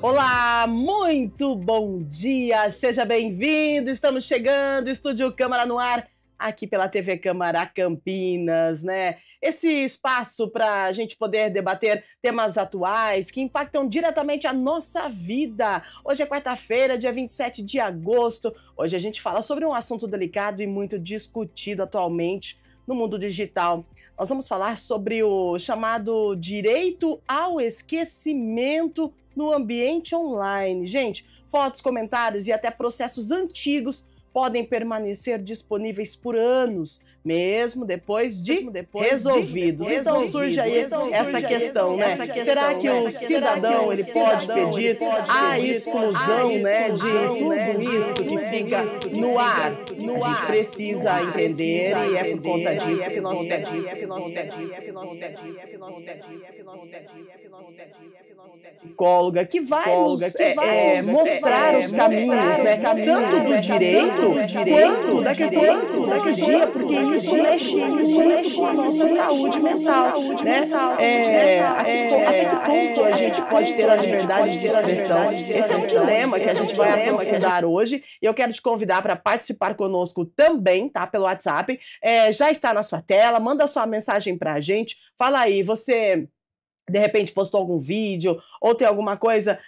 Olá, muito bom dia, seja bem-vindo, estamos chegando, Estúdio Câmara no ar, aqui pela TV Câmara Campinas, né? Esse espaço para a gente poder debater temas atuais que impactam diretamente a nossa vida. Hoje é quarta-feira, dia 27 de agosto, hoje a gente fala sobre um assunto delicado e muito discutido atualmente no mundo digital. Nós vamos falar sobre o chamado direito ao esquecimento no ambiente online. Gente, fotos, comentários e até processos antigos podem permanecer disponíveis por anos, mesmo depois de resolvidos. Então surge aí essa questão, né? Será que o cidadão ele pode pedir a exclusão, né, de tudo isso que fica no ar? A gente precisa entender e é por conta disso que nós psicóloga que vai mostrar os caminhos, né, tanto do direito quanto da questão da psicologia, porque isso mexe com a nossa saúde mental, né? Até que ponto a gente pode ter a liberdade de expressão? Esse é um dilema que a gente vai aprofundar hoje e eu quero te convidar para participar conosco também, tá? Pelo WhatsApp. Já está na sua tela, manda sua mensagem para a gente. Fala aí, você de repente postou algum vídeo ou tem alguma coisa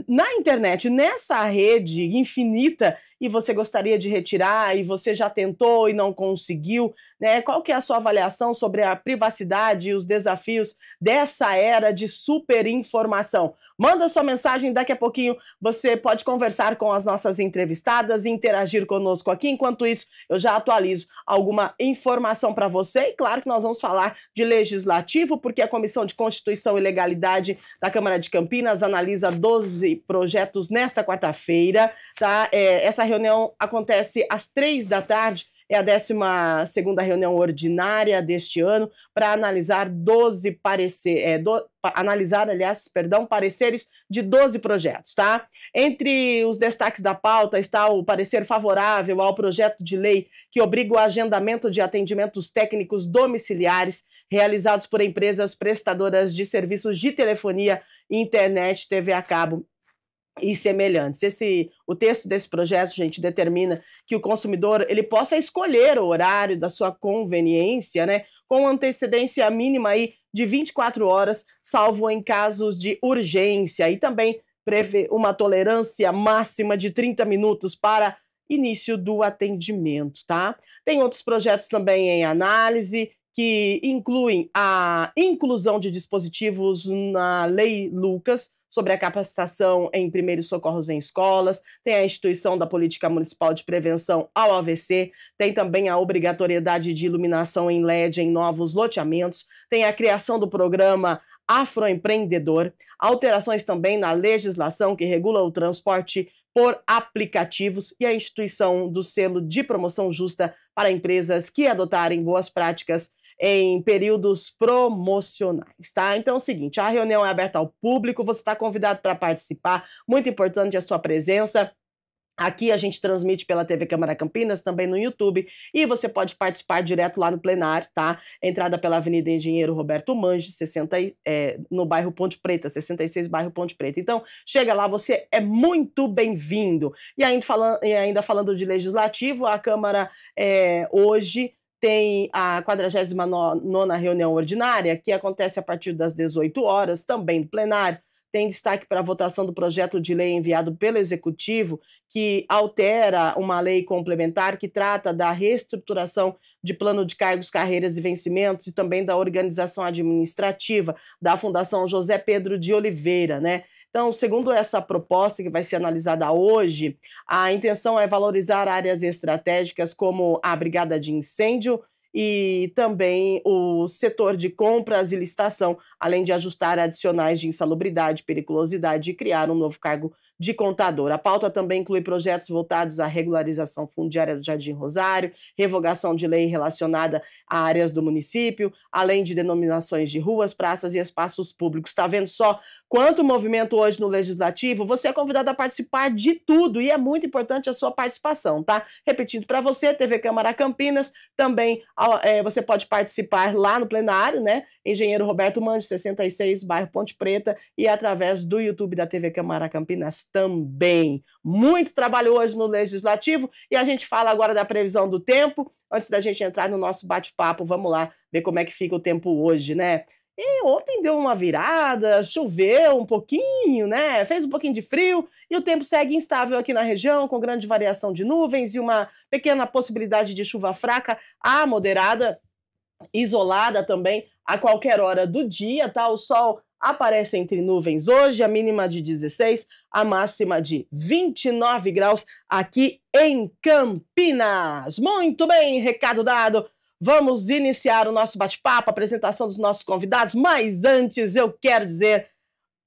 na internet, nessa rede infinita, e você gostaria de retirar e você já tentou e não conseguiu, né? Qual que é a sua avaliação sobre a privacidade e os desafios dessa era de superinformação? Manda sua mensagem, daqui a pouquinho você pode conversar com as nossas entrevistadas e interagir conosco aqui. Enquanto isso, eu já atualizo alguma informação para você e claro que nós vamos falar de legislativo, porque a Comissão de Constituição e Legalidade da Câmara de Campinas analisa 12 projetos nesta quarta-feira, tá? Essa reunião acontece às 3 da tarde, é a 12ª reunião ordinária deste ano, para analisar pareceres de 12 projetos, tá? Entre os destaques da pauta está o parecer favorável ao projeto de lei que obriga o agendamento de atendimentos técnicos domiciliares realizados por empresas prestadoras de serviços de telefonia, internet, TV a cabo e semelhantes. O texto desse projeto, gente, determina que o consumidor ele possa escolher o horário da sua conveniência, né, com antecedência mínima aí de 24 horas, salvo em casos de urgência, e também prevê uma tolerância máxima de 30 minutos para início do atendimento, tá? Tem outros projetos também em análise, que incluem a inclusão de dispositivos na Lei Lucas, sobre a capacitação em primeiros socorros em escolas, tem a instituição da Política Municipal de Prevenção ao AVC, tem também a obrigatoriedade de iluminação em LED em novos loteamentos, tem a criação do programa Afroempreendedor, alterações também na legislação que regula o transporte por aplicativos e a instituição do selo de promoção justa para empresas que adotarem boas práticas em períodos promocionais, tá? Então é o seguinte, a reunião é aberta ao público, você está convidado para participar, muito importante a sua presença. Aqui a gente transmite pela TV Câmara Campinas, também no YouTube, e você pode participar direto lá no plenário, tá? Entrada pela Avenida Engenheiro Roberto Mange, no bairro Ponte Preta, 66, bairro Ponte Preta. Então, chega lá, você é muito bem-vindo. E ainda falando de legislativo, a Câmara hoje tem a 49ª reunião ordinária, que acontece a partir das 18 horas, também no plenário. Tem destaque para a votação do projeto de lei enviado pelo Executivo, que altera uma lei complementar que trata da reestruturação de plano de cargos, carreiras e vencimentos e também da organização administrativa da Fundação José Pedro de Oliveira, né? Então, segundo essa proposta que vai ser analisada hoje, a intenção é valorizar áreas estratégicas como a Brigada de Incêndio e também o setor de compras e licitação, além de ajustar adicionais de insalubridade, periculosidade e criar um novo cargo de contador. A pauta também inclui projetos voltados à regularização fundiária do Jardim Rosário, revogação de lei relacionada a áreas do município, além de denominações de ruas, praças e espaços públicos. Está vendo só quanto movimento hoje no Legislativo? Você é convidado a participar de tudo e é muito importante a sua participação, tá? Repetindo para você, TV Câmara Campinas, também você pode participar lá no plenário, né? Engenheiro Roberto Mandes, 66, bairro Ponte Preta, e através do YouTube da TV Câmara Campinas também. Muito trabalho hoje no Legislativo e a gente fala agora da previsão do tempo. Antes da gente entrar no nosso bate-papo, vamos lá ver como é que fica o tempo hoje, né? E ontem deu uma virada, choveu um pouquinho, né? Fez um pouquinho de frio e o tempo segue instável aqui na região, com grande variação de nuvens e uma pequena possibilidade de chuva fraca a moderada, isolada também a qualquer hora do dia, tá? O sol aparece entre nuvens hoje, a mínima de 16, a máxima de 29 graus aqui em Campinas. Muito bem, recado dado. Vamos iniciar o nosso bate-papo, a apresentação dos nossos convidados, mas antes eu quero dizer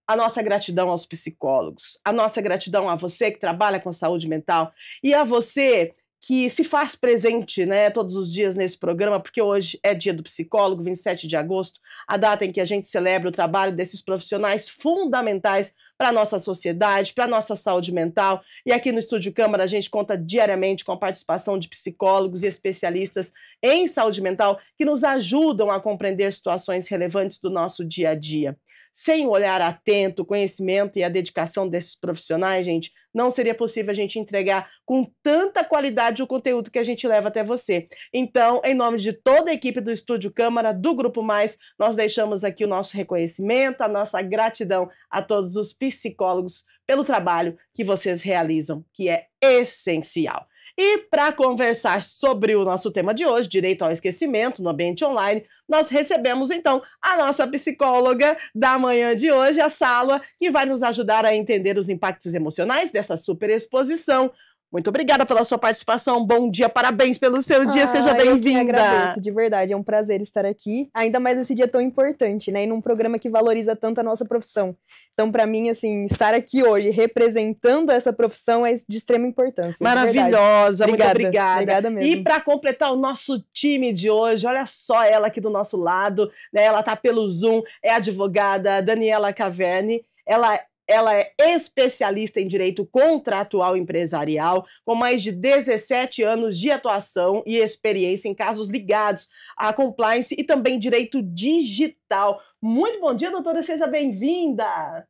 a nossa gratidão aos psicólogos, a nossa gratidão a você que trabalha com saúde mental e a você que se faz presente, né, todos os dias nesse programa, porque hoje é dia do psicólogo, 27 de agosto, a data em que a gente celebra o trabalho desses profissionais fundamentais para a nossa sociedade, para a nossa saúde mental. E aqui no Estúdio Câmara a gente conta diariamente com a participação de psicólogos e especialistas em saúde mental que nos ajudam a compreender situações relevantes do nosso dia a dia. Sem o olhar atento, o conhecimento e a dedicação desses profissionais, gente, não seria possível a gente entregar com tanta qualidade o conteúdo que a gente leva até você. Então, em nome de toda a equipe do Estúdio Câmara, do Grupo Mais, nós deixamos aqui o nosso reconhecimento, a nossa gratidão a todos os psicólogos pelo trabalho que vocês realizam, que é essencial. E para conversar sobre o nosso tema de hoje, direito ao esquecimento no ambiente online, nós recebemos então a nossa psicóloga da manhã de hoje, a Salwa, que vai nos ajudar a entender os impactos emocionais dessa superexposição. Muito obrigada pela sua participação, bom dia, parabéns pelo seu dia, seja bem-vinda. Eu que agradeço, de verdade, é um prazer estar aqui, ainda mais nesse dia tão importante, né, e num programa que valoriza tanto a nossa profissão. Então, para mim, assim, estar aqui hoje representando essa profissão é de extrema importância. Maravilhosa, muito obrigada. Obrigada mesmo. E para completar o nosso time de hoje, olha só ela aqui do nosso lado, né, ela tá pelo Zoom, é a advogada Daniela Caverne, ela é especialista em direito contratual empresarial, com mais de 17 anos de atuação e experiência em casos ligados à compliance e também direito digital. Muito bom dia, doutora, seja bem-vinda.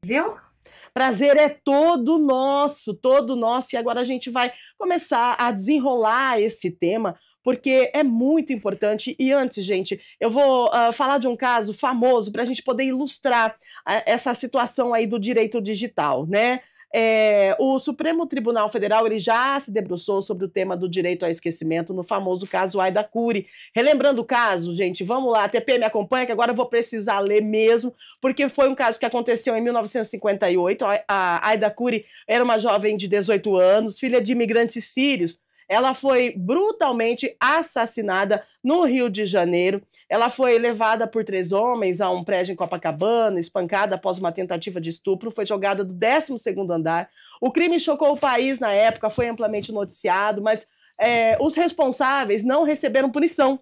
Viu? Prazer é todo nosso, e agora a gente vai começar a desenrolar esse tema, porque é muito importante. E antes, gente, eu vou falar de um caso famoso para a gente poder ilustrar essa situação aí do direito digital, né? O Supremo Tribunal Federal ele já se debruçou sobre o tema do direito ao esquecimento no famoso caso Aida Curi. Relembrando o caso, gente, vamos lá, a TP me acompanha, que agora eu vou precisar ler mesmo, porque foi um caso que aconteceu em 1958. A Aida Curi era uma jovem de 18 anos, filha de imigrantes sírios. Ela foi brutalmente assassinada no Rio de Janeiro. Ela foi levada por 3 homens a um prédio em Copacabana, espancada após uma tentativa de estupro, foi jogada do 12º andar. O crime chocou o país na época, foi amplamente noticiado, mas os responsáveis não receberam punição.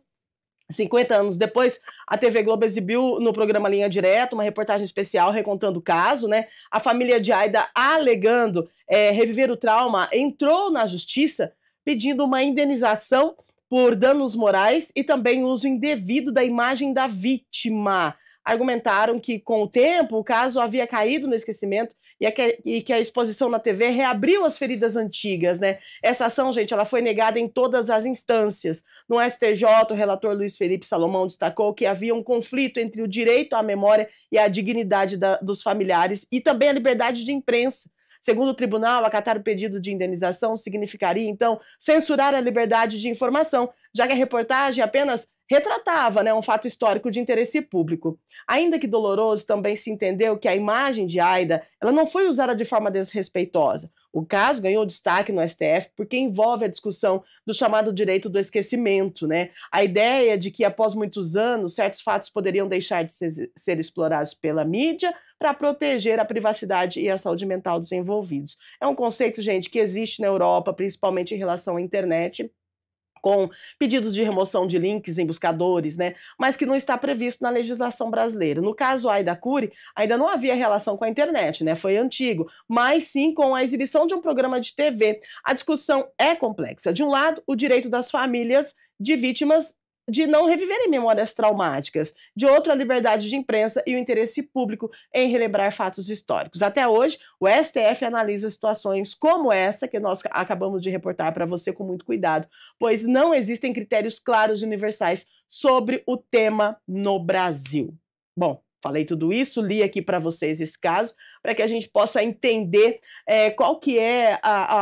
50 anos depois, a TV Globo exibiu no programa Linha Direta uma reportagem especial recontando o caso, né? A família de Aida, alegando reviver o trauma, entrou na justiça pedindo uma indenização por danos morais e também uso indevido da imagem da vítima. Argumentaram que, com o tempo, o caso havia caído no esquecimento e que a exposição na TV reabriu as feridas antigas, né? Essa ação, gente, ela foi negada em todas as instâncias. No STJ, o relator Luiz Felipe Salomão destacou que havia um conflito entre o direito à memória e a dignidade dos familiares e também a liberdade de imprensa. Segundo o tribunal, acatar o pedido de indenização significaria, então, censurar a liberdade de informação, já que a reportagem apenas retratava, né, um fato histórico de interesse público. Ainda que doloroso, também se entendeu que a imagem de Aida ela não foi usada de forma desrespeitosa. O caso ganhou destaque no STF porque envolve a discussão do chamado direito do esquecimento, né? A ideia de que após muitos anos certos fatos poderiam deixar de ser explorados pela mídia para proteger a privacidade e a saúde mental dos envolvidos. É um conceito, gente, que existe na Europa, principalmente em relação à internet, com pedidos de remoção de links em buscadores, né, mas que não está previsto na legislação brasileira. No caso Aida Curi, ainda não havia relação com a internet, né, foi antigo, mas sim com a exibição de um programa de TV. A discussão é complexa. De um lado, o direito das famílias de vítimas de não reviverem memórias traumáticas, de outro, a liberdade de imprensa e o interesse público em relembrar fatos históricos. Até hoje, o STF analisa situações como essa que nós acabamos de reportar para você com muito cuidado, pois não existem critérios claros e universais sobre o tema no Brasil. Bom, falei tudo isso, li aqui para vocês esse caso, para que a gente possa entender qual que é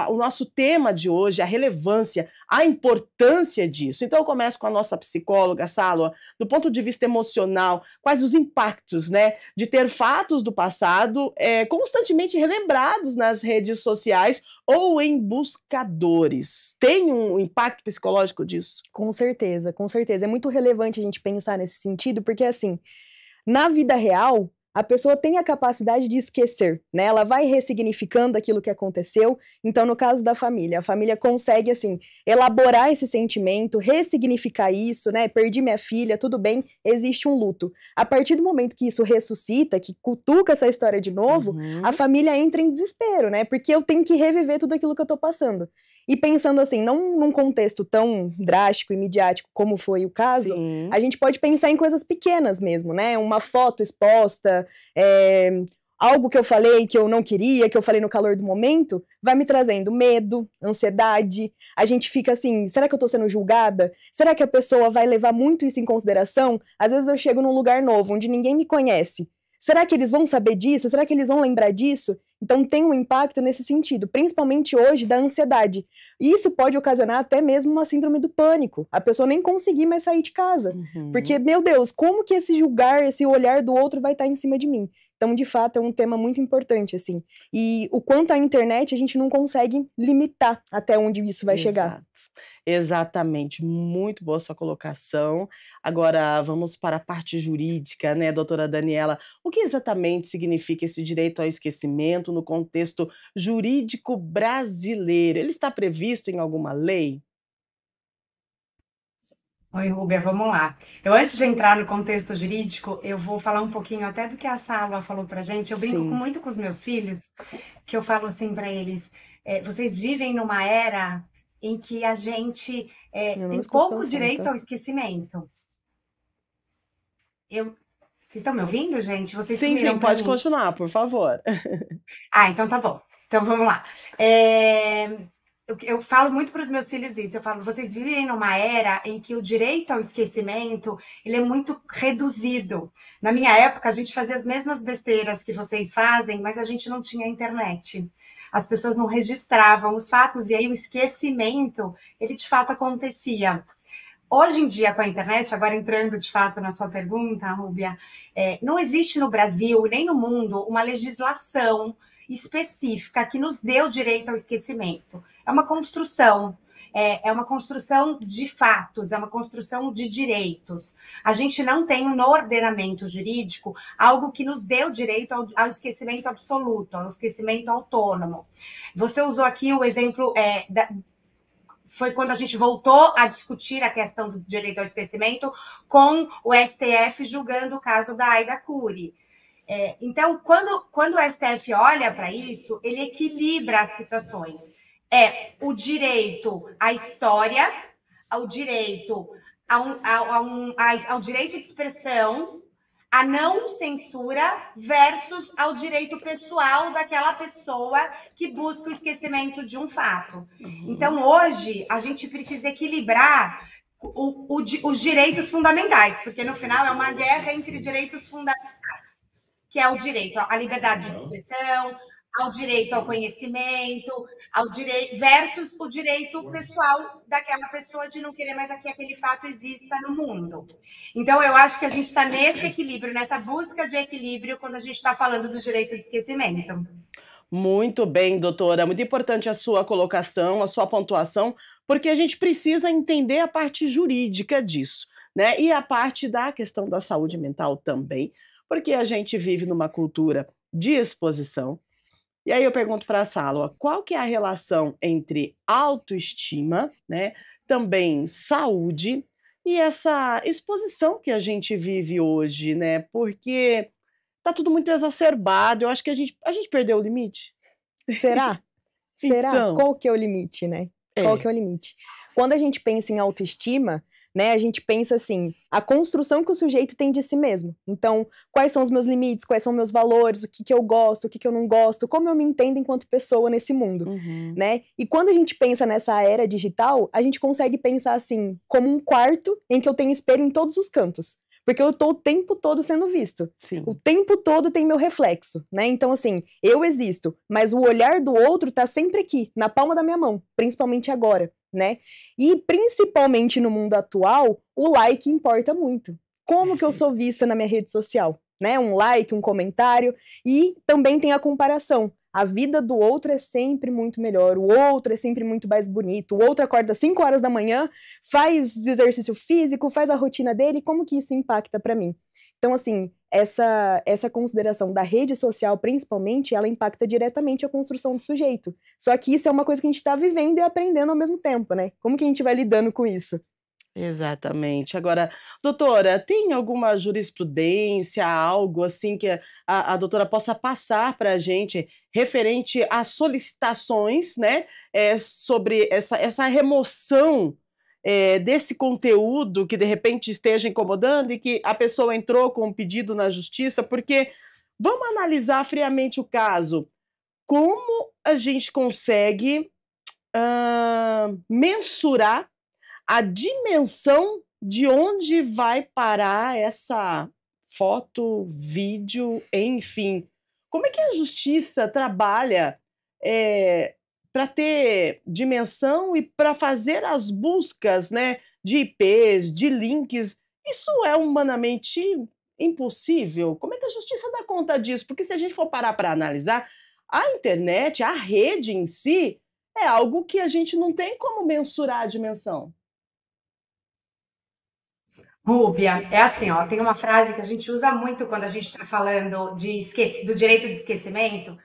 o nosso tema de hoje, a relevância, a importância disso. Então eu começo com a nossa psicóloga, Sálua, do ponto de vista emocional, quais os impactos, né, de ter fatos do passado constantemente relembrados nas redes sociais ou em buscadores. Tem um impacto psicológico disso? Com certeza, com certeza. É muito relevante a gente pensar nesse sentido, porque assim, na vida real, a pessoa tem a capacidade de esquecer, né? Ela vai ressignificando aquilo que aconteceu. Então, no caso da família, a família consegue, assim, elaborar esse sentimento, ressignificar isso, né? Perdi minha filha, tudo bem, existe um luto. A partir do momento que isso ressuscita, que cutuca essa história de novo, a família entra em desespero, né? Porque eu tenho que reviver tudo aquilo que eu tô passando. E pensando assim, não num contexto tão drástico e midiático como foi o caso, Sim. a gente pode pensar em coisas pequenas mesmo, né? Uma foto exposta, algo que eu falei que eu não queria, que eu falei no calor do momento, vai me trazendo medo, ansiedade. A gente fica assim, será que eu tô sendo julgada? Será que a pessoa vai levar muito isso em consideração? Às vezes eu chego num lugar novo, onde ninguém me conhece. Será que eles vão saber disso? Será que eles vão lembrar disso? Então tem um impacto nesse sentido, principalmente hoje da ansiedade. E isso pode ocasionar até mesmo uma síndrome do pânico. A pessoa nem conseguir mais sair de casa. Porque, meu Deus, como que esse julgar, esse olhar do outro vai estar em cima de mim? Então, de fato, é um tema muito importante, assim. E o quanto à internet, a gente não consegue limitar até onde isso vai chegar. Exatamente, muito boa sua colocação. Agora vamos para a parte jurídica, né, doutora Daniela? O que exatamente significa esse direito ao esquecimento no contexto jurídico brasileiro? Ele está previsto em alguma lei? Oi, Rúbia, vamos lá. Antes de entrar no contexto jurídico, eu vou falar um pouquinho até do que a Sálvia falou pra gente. Eu brinco Sim. muito com os meus filhos, que eu falo assim para eles, vocês vivem numa era em que a gente tem pouco direito ao esquecimento. Vocês estão me ouvindo, gente? Vocês sumiram Sim, pra pode mim. continuar, por favor. Então tá bom. Então vamos lá. Eu falo muito para os meus filhos isso. Eu falo, vocês vivem numa era em que o direito ao esquecimento ele é muito reduzido. Na minha época, a gente fazia as mesmas besteiras que vocês fazem, mas a gente não tinha internet. As pessoas não registravam os fatos e aí o esquecimento, ele de fato acontecia. Hoje em dia, com a internet, agora entrando de fato na sua pergunta, Rúbia, não existe no Brasil, nem no mundo, uma legislação específica que nos dê o direito ao esquecimento. É uma construção. É uma construção de fatos, é uma construção de direitos. A gente não tem no ordenamento jurídico algo que nos dê o direito ao esquecimento absoluto, ao esquecimento autônomo. Você usou aqui o exemplo foi quando a gente voltou a discutir a questão do direito ao esquecimento com o STF julgando o caso da Aida Curi. Então, quando o STF olha para isso, ele equilibra as situações. O direito à história, ao direito ao direito de expressão, a não censura versus ao direito pessoal daquela pessoa que busca o esquecimento de um fato. Então, hoje, a gente precisa equilibrar os direitos fundamentais, porque no final é uma guerra entre direitos fundamentais, que é o direito à liberdade de expressão, ao direito ao conhecimento, ao direito versus o direito pessoal daquela pessoa de não querer mais que aquele fato exista no mundo. Então, eu acho que a gente está nesse equilíbrio, nessa busca de equilíbrio, quando a gente está falando do direito de esquecimento. Muito bem, doutora. Muito importante a sua colocação, a sua pontuação, porque a gente precisa entender a parte jurídica disso, né? E a parte da questão da saúde mental também, porque a gente vive numa cultura de exposição. E aí eu pergunto para a Sálvia, qual que é a relação entre autoestima, né, também saúde e essa exposição que a gente vive hoje, né? Porque tá tudo muito exacerbado, eu acho que a gente perdeu o limite. Será? Será? Então, Qual que é o limite, né? Qual que é o limite? Quando a gente pensa em autoestima, né, a gente pensa assim, a construção que o sujeito tem de si mesmo. Então, quais são os meus limites, quais são meus valores, o que que eu gosto, o que que eu não gosto, como eu me entendo enquanto pessoa nesse mundo, né? E quando a gente pensa nessa era digital, a gente consegue pensar assim, como um quarto em que eu tenho espelho em todos os cantos. Porque eu tô o tempo todo sendo visto. sim. O tempo todo tem meu reflexo, né? Então, assim, eu existo, mas o olhar do outro tá sempre aqui, na palma da minha mão, principalmente agora, né? E principalmente no mundo atual, o like importa muito. Como que eu sou vista na minha rede social, né? Um like, um comentário, e também tem a comparação. A vida do outro é sempre muito melhor, o outro é sempre muito mais bonito, o outro acorda às 5 horas da manhã, faz exercício físico, faz a rotina dele, como que isso impacta para mim? Então, assim, essa consideração da rede social, principalmente, ela impacta diretamente a construção do sujeito. Só que isso é uma coisa que a gente está vivendo e aprendendo ao mesmo tempo, né? Como que a gente vai lidando com isso? Exatamente. Agora, doutora, tem alguma jurisprudência, algo assim que a doutora possa passar para a gente referente a solicitações, né, sobre essa remoção desse conteúdo que de repente esteja incomodando e que a pessoa entrou com um pedido na justiça? Porque vamos analisar friamente o caso. Como a gente consegue mensurar a dimensão de onde vai parar essa foto, vídeo, enfim? Como é que a justiça trabalha para ter dimensão e para fazer as buscas, né, de IPs, de links? Isso é humanamente impossível? Como é que a justiça dá conta disso? Porque se a gente for parar para analisar, a internet, a rede em si, é algo que a gente não tem como mensurar a dimensão. Rúbia, é assim, ó, tem uma frase que a gente usa muito quando a gente está falando do direito de esquecimento,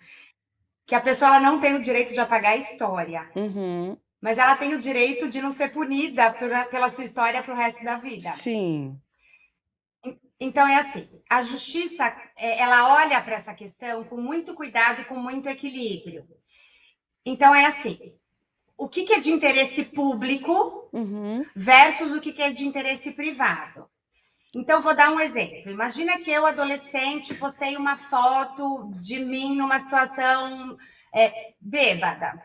que a pessoa ela não tem o direito de apagar a história, Uhum. mas ela tem o direito de não ser punida pela sua história para o resto da vida. Sim. Então é assim, a justiça, ela olha para essa questão com muito cuidado e com muito equilíbrio. Então é assim, o que é de interesse público versus o que é de interesse privado. Então, vou dar um exemplo. Imagina que eu, adolescente, postei uma foto de mim numa situação bêbada.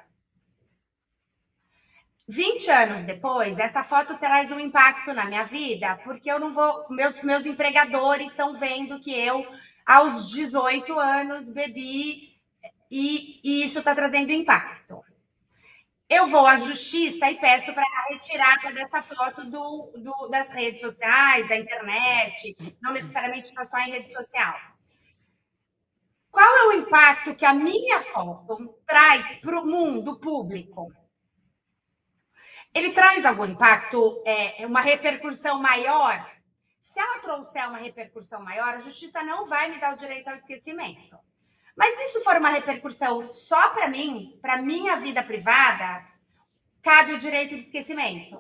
20 anos depois, essa foto traz um impacto na minha vida, porque eu não vou. Meus empregadores estão vendo que eu, aos 18 anos, bebi e isso está trazendo impacto. Eu vou à justiça e peço para a retirada dessa foto das redes sociais, da internet, não necessariamente está só em rede social. Qual é o impacto que a minha foto traz para o mundo público? Ele traz algum impacto, uma repercussão maior? Se ela trouxer uma repercussão maior, a justiça não vai me dar o direito ao esquecimento. Mas se isso for uma repercussão só para mim, para minha vida privada, cabe o direito de esquecimento.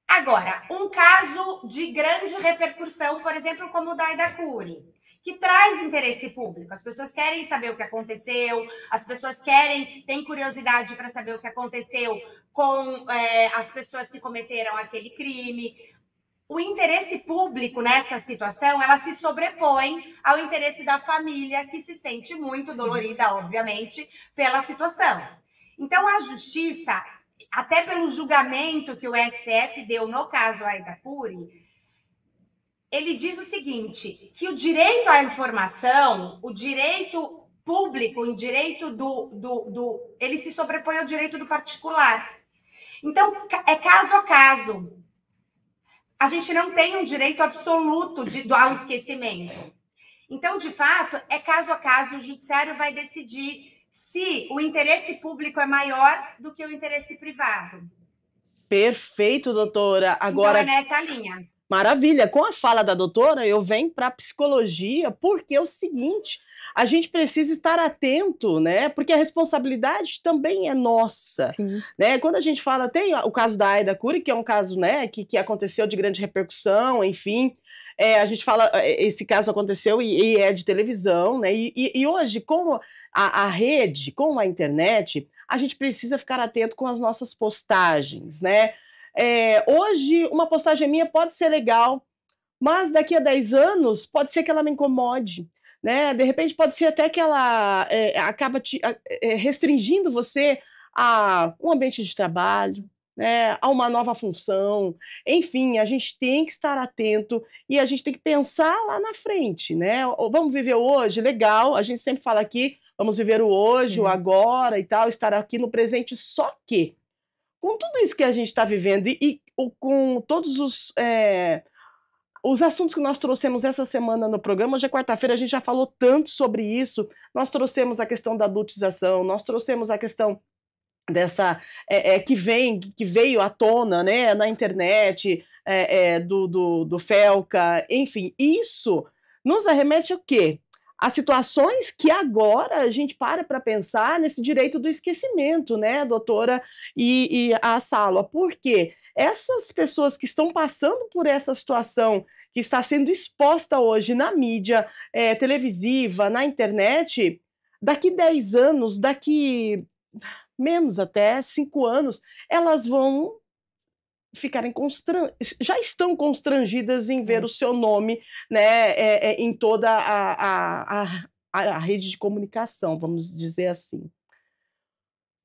Agora, um caso de grande repercussão, por exemplo, como o da Aida Cury, que traz interesse público. As pessoas querem saber o que aconteceu, as pessoas têm curiosidade para saber o que aconteceu com as pessoas que cometeram aquele crime. O interesse público nessa situação, ela se sobrepõe ao interesse da família, que se sente muito dolorida, obviamente, pela situação. Então, a justiça, até pelo julgamento que o STF deu no caso Aida Cury, ele diz o seguinte, que o direito à informação, o direito público em direito ele se sobrepõe ao direito do particular. Então, é caso a caso. A gente não tem um direito absoluto ao esquecimento. Então, de fato, é caso a caso, o judiciário vai decidir se o interesse público é maior do que o interesse privado. Perfeito, doutora. Agora, então, é nessa linha. Maravilha. Com a fala da doutora, eu venho para a psicologia, porque é o seguinte, a gente precisa estar atento, né? Porque a responsabilidade também é nossa. Sim. Né? Quando a gente fala, tem o caso da Aida Cury, que é um caso, né, que aconteceu de grande repercussão, enfim. A gente fala, esse caso aconteceu e é de televisão, né? E hoje, com a rede, com a internet, a gente precisa ficar atento com as nossas postagens, né? Hoje, uma postagem minha pode ser legal, mas daqui a 10 anos pode ser que ela me incomode, né? De repente pode ser até que ela acaba restringindo você a um ambiente de trabalho, né, a uma nova função, enfim, a gente tem que estar atento e a gente tem que pensar lá na frente, né? Vamos viver o hoje, legal, a gente sempre fala aqui, vamos viver o hoje, Sim. o agora e tal, estar aqui no presente, só que com tudo isso que a gente está vivendo e com todos os assuntos que nós trouxemos essa semana no programa, hoje é quarta-feira, a gente já falou tanto sobre isso, nós trouxemos a questão da adultização, nós trouxemos a questão dessa que veio à tona, né, na internet, do Felca, enfim, isso nos arremete ao quê? As situações que agora a gente para pensar nesse direito do esquecimento, né, doutora e a Sálua, porque essas pessoas que estão passando por essa situação, que está sendo exposta hoje na mídia televisiva, na internet, daqui 10 anos, daqui menos até 5 anos, elas vão ficarem já estão constrangidas em ver o seu nome, né, em toda a rede de comunicação, vamos dizer assim.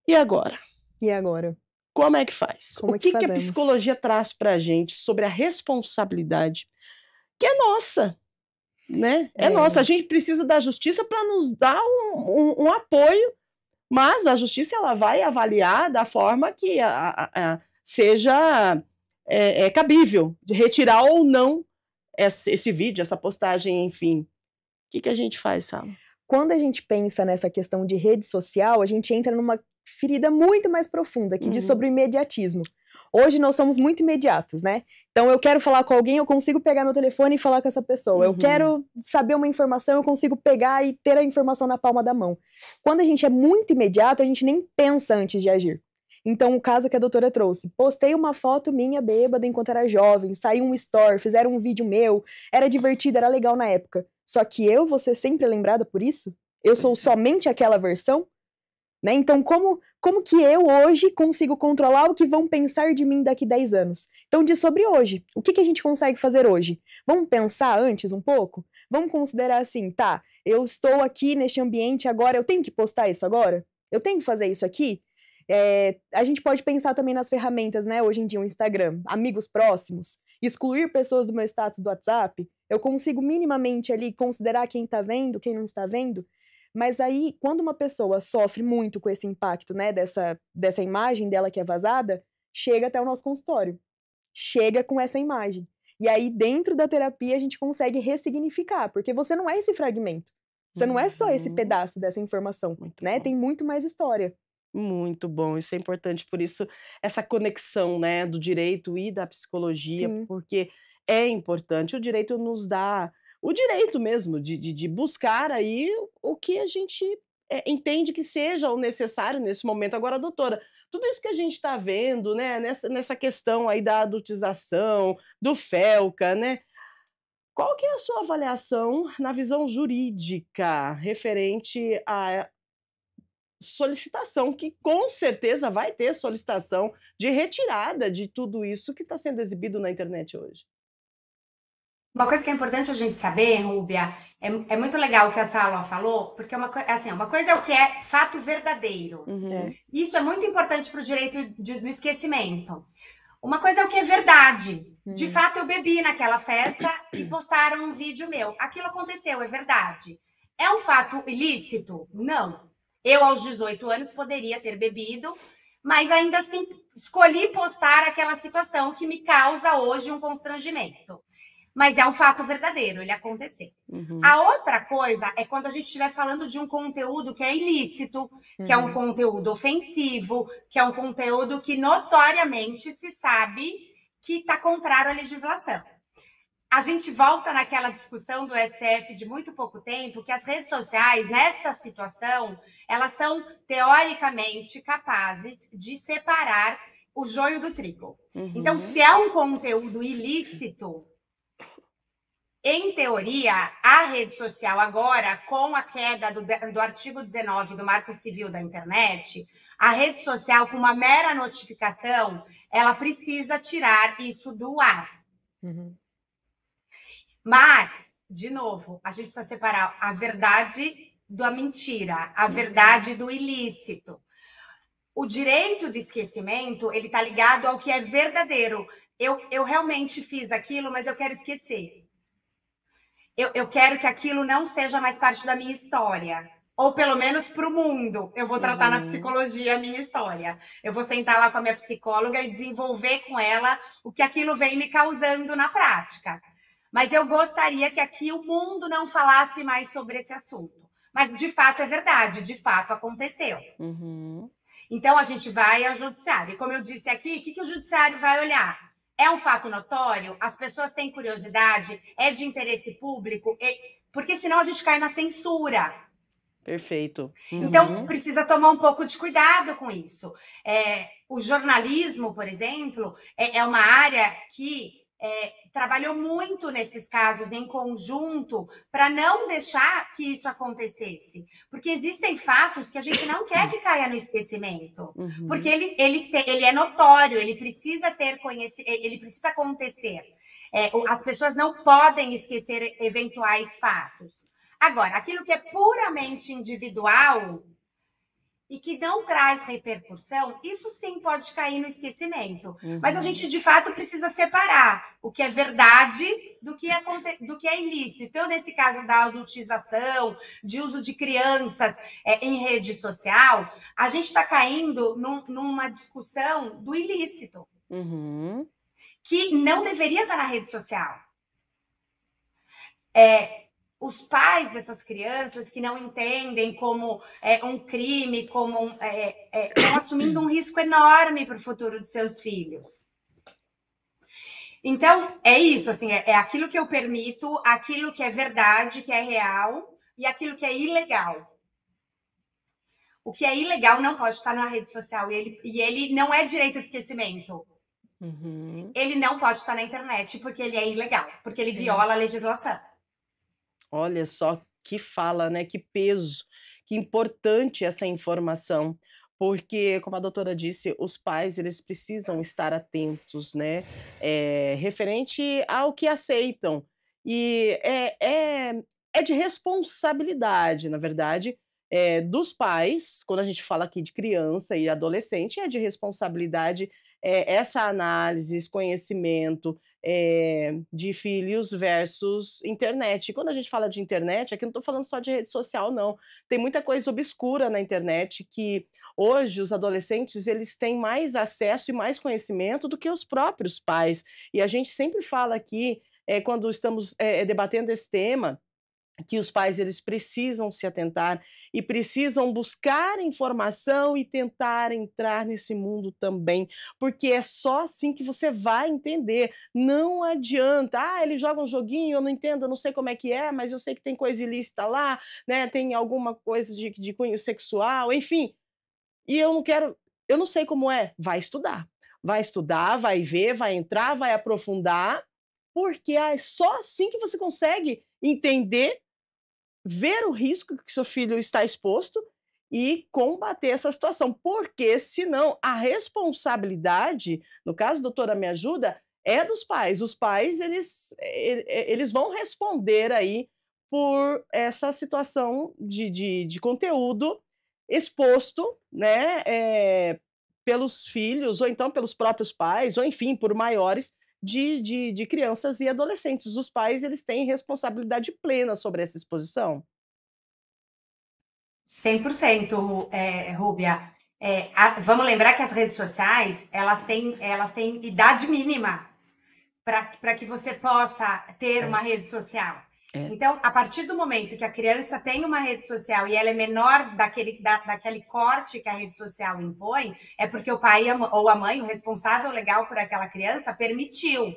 E agora? E agora? Como é que faz? O que a psicologia traz para a gente sobre a responsabilidade que é nossa, né? É nossa. A gente precisa da justiça para nos dar um apoio, mas a justiça ela vai avaliar da forma que seja cabível, de retirar ou não esse vídeo, essa postagem, enfim. O que a gente faz, Sala? Quando a gente pensa nessa questão de rede social, a gente entra numa ferida muito mais profunda, que diz sobre o imediatismo. Hoje nós somos muito imediatos, né? Então eu quero falar com alguém, eu consigo pegar meu telefone e falar com essa pessoa. Eu quero saber uma informação, eu consigo pegar e ter a informação na palma da mão. Quando a gente é muito imediato, a gente nem pensa antes de agir. Então, o caso que a doutora trouxe, postei uma foto minha bêbada enquanto era jovem, saiu um story, fizeram um vídeo meu, era divertido, era legal na época. Só que eu vou ser sempre lembrada por isso? Eu sou somente aquela versão? Né? Então, como que eu hoje consigo controlar o que vão pensar de mim daqui 10 anos? Então, diz sobre hoje. O que a gente consegue fazer hoje? Vamos pensar antes um pouco? Vamos considerar assim, tá, eu estou aqui neste ambiente agora, eu tenho que postar isso agora? Eu tenho que fazer isso aqui? A gente pode pensar também nas ferramentas, né? Hoje em dia, o Instagram, amigos próximos, excluir pessoas do meu status do WhatsApp, eu consigo minimamente ali considerar quem tá vendo, quem não está vendo, mas aí, quando uma pessoa sofre muito com esse impacto, né, dessa imagem dela que é vazada, chega até o nosso consultório, chega com essa imagem. E aí, dentro da terapia, a gente consegue ressignificar, porque você não é esse fragmento, você não é só esse pedaço dessa informação, né? Tem muito mais história. Muito bom, isso é importante, por isso essa conexão, né, do direito e da psicologia, Sim. Porque é importante, o direito nos dá o direito mesmo de buscar aí o que a gente entende que seja o necessário nesse momento. Agora, doutora, tudo isso que a gente está vendo, né, nessa questão aí da adultização, do Felca, né, qual que é a sua avaliação na visão jurídica referente a solicitação, que com certeza vai ter solicitação de retirada de tudo isso que está sendo exibido na internet hoje? Uma coisa que é importante a gente saber, Rúbia, é muito legal o que a Sálua falou, porque uma coisa é o que é fato verdadeiro. Isso é muito importante para o direito do esquecimento. Uma coisa é o que é verdade. De fato, eu bebi naquela festa e postaram um vídeo meu. Aquilo aconteceu, é verdade. É um fato ilícito? Não. Eu, aos 18 anos, poderia ter bebido, mas ainda assim escolhi postar aquela situação que me causa hoje um constrangimento. Mas é um fato verdadeiro, ele aconteceu. A outra coisa é quando a gente estiver falando de um conteúdo que é ilícito, que é um conteúdo ofensivo, que é um conteúdo que notoriamente se sabe que está contrário à legislação. A gente volta naquela discussão do STF de muito pouco tempo, que as redes sociais, nessa situação, elas são teoricamente capazes de separar o joio do trigo. Então, se é um conteúdo ilícito, em teoria, a rede social agora, com a queda do artigo 19 do Marco Civil da Internet, a rede social, com uma mera notificação, ela precisa tirar isso do ar. Mas, de novo, a gente precisa separar a verdade da mentira, a verdade do ilícito. O direito de esquecimento, ele está ligado ao que é verdadeiro. Eu realmente fiz aquilo, mas eu quero esquecer. Eu quero que aquilo não seja mais parte da minha história. Ou pelo menos para o mundo. Eu vou tratar na psicologia a minha história. Eu vou sentar lá com a minha psicóloga e desenvolver com ela o que aquilo vem me causando na prática. Mas eu gostaria que aqui o mundo não falasse mais sobre esse assunto. Mas, de fato, é verdade. De fato, aconteceu. Então, a gente vai ao judiciário. E como eu disse aqui, o que o judiciário vai olhar? É um fato notório? As pessoas têm curiosidade? É de interesse público? Porque senão a gente cai na censura. Perfeito. Então, precisa tomar um pouco de cuidado com isso. O jornalismo, por exemplo, é uma área que trabalhou muito nesses casos em conjunto para não deixar que isso acontecesse. Porque existem fatos que a gente não quer que caia no esquecimento. Porque ele é notório, ele precisa ter conhecimento, ele precisa acontecer. As pessoas não podem esquecer eventuais fatos. Agora, aquilo que é puramente individual e que não traz repercussão, isso sim pode cair no esquecimento. Mas a gente, de fato, precisa separar o que é verdade do que é ilícito. Então, nesse caso da adultização, de uso de crianças em rede social, a gente está caindo numa discussão do ilícito, que não deveria estar na rede social. Os pais dessas crianças que não entendem como um crime, estão assumindo um risco enorme para o futuro dos seus filhos. Então, é isso, assim, é aquilo que eu permito, aquilo que é verdade, que é real, e aquilo que é ilegal. O que é ilegal não pode estar na rede social, e ele não é direito de esquecimento. Ele não pode estar na internet, porque ele é ilegal, porque ele viola a legislação. Olha só que fala, né? Que peso, que importante essa informação, porque, como a doutora disse, os pais eles precisam estar atentos, né? Referente ao que aceitam. E é de responsabilidade, na verdade, dos pais, quando a gente fala aqui de criança e adolescente, é de responsabilidade essa análise, esse conhecimento de filhos versus internet. E quando a gente fala de internet, aqui não estou falando só de rede social, não. Tem muita coisa obscura na internet que hoje os adolescentes eles têm mais acesso e mais conhecimento do que os próprios pais. E a gente sempre fala aqui, quando estamos debatendo esse tema, que os pais eles precisam se atentar e precisam buscar informação e tentar entrar nesse mundo também, porque é só assim que você vai entender. Não adianta, ele joga um joguinho, eu não entendo, eu não sei como é que é, mas eu sei que tem coisa ilícita lá, né? Tem alguma coisa de cunho sexual, enfim. E eu não sei como é. Vai estudar, vai ver, vai entrar, vai aprofundar, porque é só assim que você consegue entender, ver o risco que seu filho está exposto e combater essa situação, porque senão a responsabilidade, no caso, doutora, me ajuda, é dos pais. Os pais, eles vão responder aí por essa situação de conteúdo exposto, né, pelos filhos, ou então pelos próprios pais, ou enfim, por maiores de crianças e adolescentes. Os pais eles têm responsabilidade plena sobre essa exposição. 100%, Rúbia. Vamos lembrar que as redes sociais, elas têm idade mínima para que você possa ter uma rede social. Então, a partir do momento que a criança tem uma rede social e ela é menor daquele corte que a rede social impõe, é porque o pai ou a mãe, o responsável legal por aquela criança, permitiu.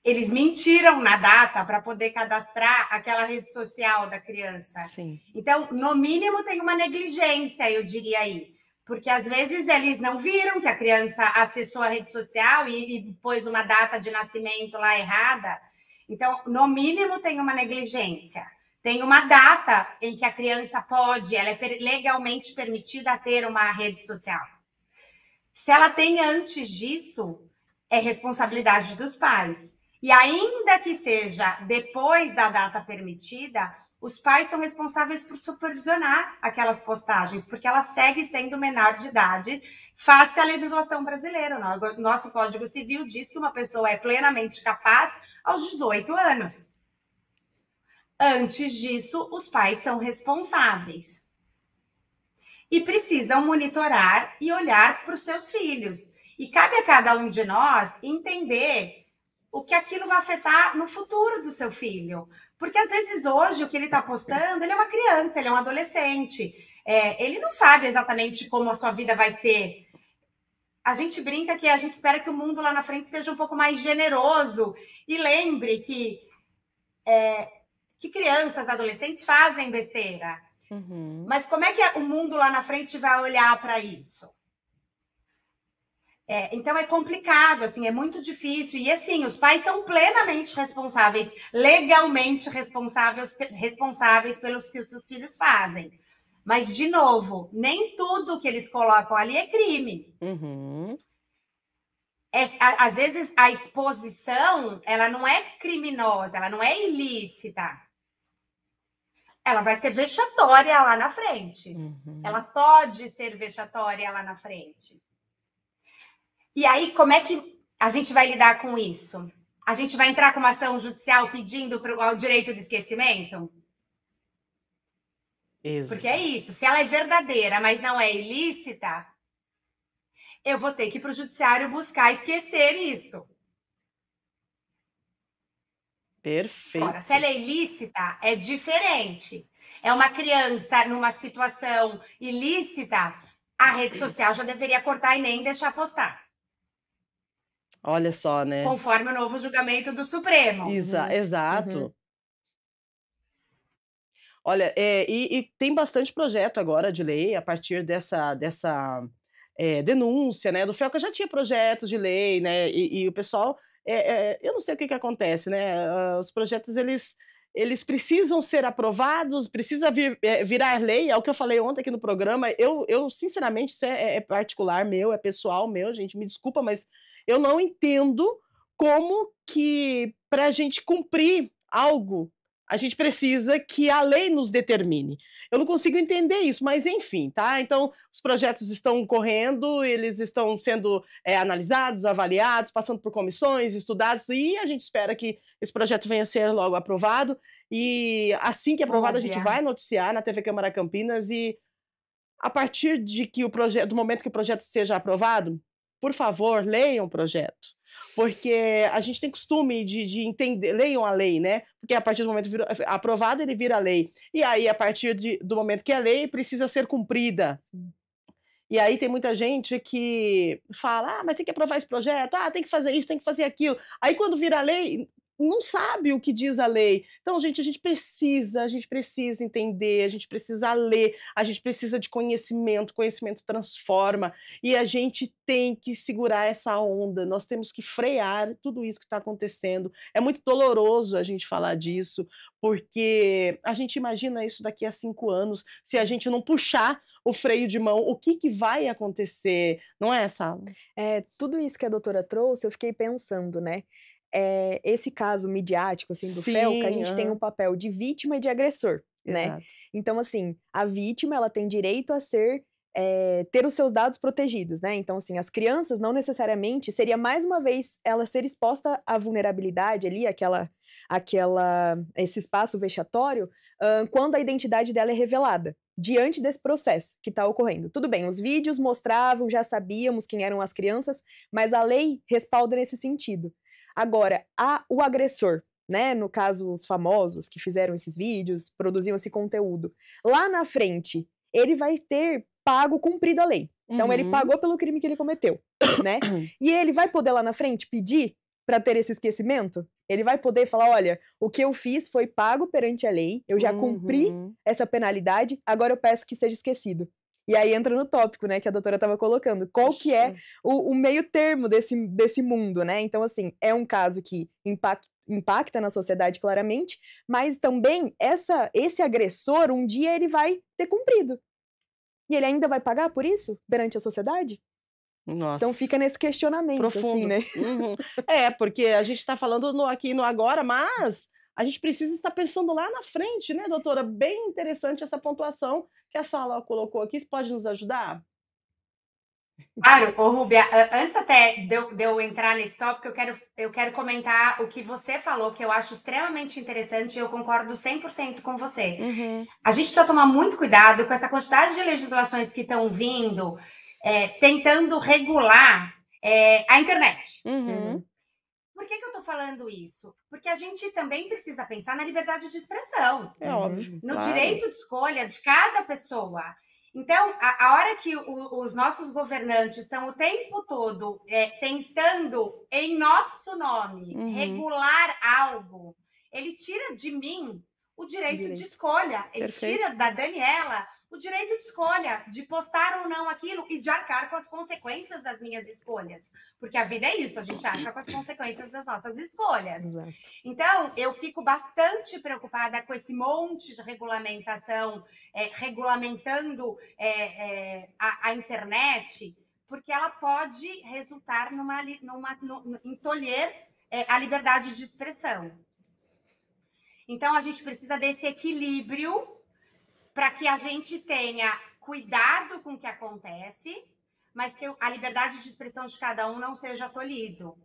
Eles mentiram na data para poder cadastrar aquela rede social da criança. Sim. Então, no mínimo, tem uma negligência, eu diria aí. Porque às vezes eles não viram que a criança acessou a rede social e pôs uma data de nascimento lá errada. Então, no mínimo, tem uma negligência. Tem uma data em que a criança pode, ela é legalmente permitida a ter uma rede social. Se ela tem antes disso, é responsabilidade dos pais. E ainda que seja depois da data permitida, os pais são responsáveis por supervisionar aquelas postagens, porque ela segue sendo menor de idade face à legislação brasileira. Nosso Código Civil diz que uma pessoa é plenamente capaz aos 18 anos. Antes disso, os pais são responsáveis. E precisam monitorar e olhar para os seus filhos. E cabe a cada um de nós entender o que aquilo vai afetar no futuro do seu filho. Porque, às vezes, hoje, o que ele está postando, ele é uma criança, ele é um adolescente. Ele não sabe exatamente como a sua vida vai ser. A gente brinca que a gente espera que o mundo lá na frente seja um pouco mais generoso. E lembre que crianças, adolescentes fazem besteira. Uhum. Mas como é que o mundo lá na frente vai olhar para isso? Então é complicado, assim, é muito difícil. E assim, os pais são plenamente responsáveis, legalmente responsáveis pelos que os seus filhos fazem. Mas, de novo, nem tudo que eles colocam ali é crime. Uhum. Às vezes a exposição, ela não é criminosa, ela não é ilícita. Ela vai ser vexatória lá na frente. Uhum. Ela pode ser vexatória lá na frente. E aí, como é que a gente vai lidar com isso? A gente vai entrar com uma ação judicial pedindo o direito de esquecimento? Exato. Porque é isso. Se ela é verdadeira, mas não é ilícita, eu vou ter que ir para o judiciário buscar esquecer isso. Perfeito. Agora, se ela é ilícita, é diferente. É uma criança numa situação ilícita, a rede social já deveria cortar e nem deixar postar. Olha só, né? Conforme o novo julgamento do Supremo. Exato. Uhum. Olha, e tem bastante projeto agora de lei a partir dessa denúncia, né? Do FELCA já tinha projetos de lei, né? E o pessoal, eu não sei o que acontece, né? Os projetos, eles precisam ser aprovados, precisa virar lei, é o que eu falei ontem aqui no programa. Eu sinceramente, isso é particular meu, é pessoal meu, gente, me desculpa, mas eu não entendo como que, para a gente cumprir algo, a gente precisa que a lei nos determine. Eu não consigo entender isso, mas enfim, tá? Então, os projetos estão correndo, eles estão sendo analisados, avaliados, passando por comissões, estudados, e a gente espera que esse projeto venha a ser logo aprovado. E assim que aprovado, a gente vai noticiar na TV Câmara Campinas, e a partir do momento que o projeto seja aprovado, por favor, leiam o projeto. Porque a gente tem costume de entender, leiam a lei, né? Porque a partir do momento aprovado, ele vira lei. E aí, a partir do momento que é lei, precisa ser cumprida. E aí tem muita gente que fala, mas tem que aprovar esse projeto, tem que fazer isso, tem que fazer aquilo. Aí quando vira lei, não sabe o que diz a lei. Então, gente, a gente precisa entender, a gente precisa ler, a gente precisa de conhecimento transforma, e a gente tem que segurar essa onda, nós temos que frear tudo isso que está acontecendo. É muito doloroso a gente falar disso, porque a gente imagina isso daqui a 5 anos, se a gente não puxar o freio de mão, o que vai acontecer, não é, Sala? Tudo isso que a doutora trouxe, eu fiquei pensando, né? Esse caso midiático, assim, do FELCA, a gente tem um papel de vítima e de agressor, né? Exato. Então, assim, a vítima, ela tem direito a ter os seus dados protegidos, né? Então, assim, as crianças não necessariamente, seria mais uma vez ela ser exposta à vulnerabilidade ali, esse espaço vexatório, quando a identidade dela é revelada, diante desse processo que está ocorrendo. Tudo bem, os vídeos mostravam, já sabíamos quem eram as crianças, mas a lei respalda nesse sentido. Agora, o agressor, né, no caso os famosos que fizeram esses vídeos, produziam esse conteúdo, lá na frente, ele vai ter cumprido a lei. Então, ele pagou pelo crime que ele cometeu, né? E ele vai poder lá na frente pedir para ter esse esquecimento? Ele vai poder falar, olha, o que eu fiz foi pago perante a lei, eu já cumpri essa penalidade, agora eu peço que seja esquecido. E aí entra no tópico, né, que a doutora estava colocando. Qual que é o meio termo desse mundo, né? Então, assim, é um caso que impacta na sociedade claramente, mas também esse agressor, um dia ele vai ter cumprido. E ele ainda vai pagar por isso perante a sociedade? Nossa. Então fica nesse questionamento, profundo. assim, né? Porque a gente está falando aqui no agora, mas a gente precisa estar pensando lá na frente, né, doutora? Bem interessante essa pontuação que a Sala colocou aqui. Isso pode nos ajudar? Claro, Rúbia, antes até de eu entrar nesse tópico, eu quero comentar o que você falou, que eu acho extremamente interessante e eu concordo 100% com você. A gente precisa tomar muito cuidado com essa quantidade de legislações que estão vindo, tentando regular a internet. Por que eu estou falando isso? Porque a gente também precisa pensar na liberdade de expressão. É óbvio. No claro. direito de escolha de cada pessoa. Então, a hora que os nossos governantes estão o tempo todo tentando, em nosso nome, regular algo, ele tira de mim o direito de escolha. Ele tira da Daniela o direito de escolha, de postar ou não aquilo e de arcar com as consequências das minhas escolhas. Porque a vida é isso, a gente arca com as consequências das nossas escolhas. Exato. Então, eu fico bastante preocupada com esse monte de regulamentação, regulamentando a internet, porque ela pode resultar em tolher a liberdade de expressão. Então, a gente precisa desse equilíbrio para que a gente tenha cuidado com o que acontece, mas que a liberdade de expressão de cada um não seja tolhido.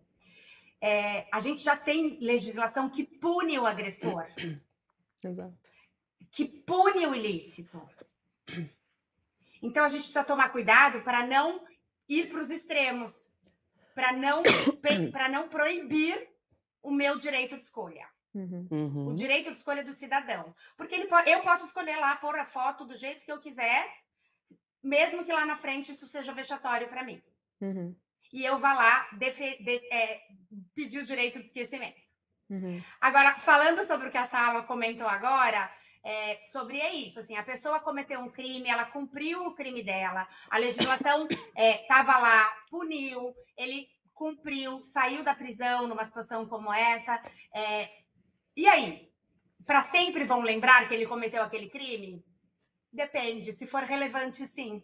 A gente já tem legislação que pune o agressor. Exato. Que pune o ilícito. Então, a gente precisa tomar cuidado para não ir para os extremos, para não proibir o meu direito de escolha. O direito de escolha do cidadão. Porque eu posso escolher lá, pôr a foto do jeito que eu quiser, mesmo que lá na frente isso seja vexatório para mim. E eu vá lá pedir o direito de esquecimento. Agora, falando sobre o que a Sala comentou agora, sobre isso, assim, a pessoa cometeu um crime, ela cumpriu o crime dela, a legislação estava lá, puniu, ele cumpriu, saiu da prisão numa situação como essa, e aí? Para sempre vão lembrar que ele cometeu aquele crime? Depende. Se for relevante, sim.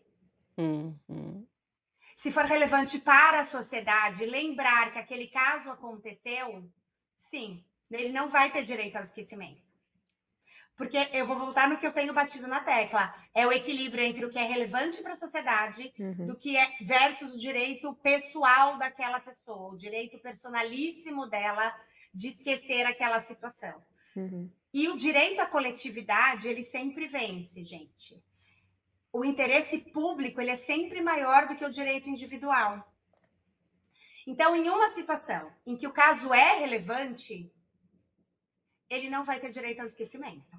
Se for relevante para a sociedade, lembrar que aquele caso aconteceu, sim. Ele não vai ter direito ao esquecimento. Porque eu vou voltar no que eu tenho batido na tecla. É o equilíbrio entre o que é relevante para a sociedade do que é versus o direito pessoal daquela pessoa, o direito personalíssimo dela de esquecer aquela situação. E o direito à coletividade, ele sempre vence, gente. O interesse público, ele é sempre maior do que o direito individual. Então, em uma situação em que o caso é relevante, ele não vai ter direito ao esquecimento.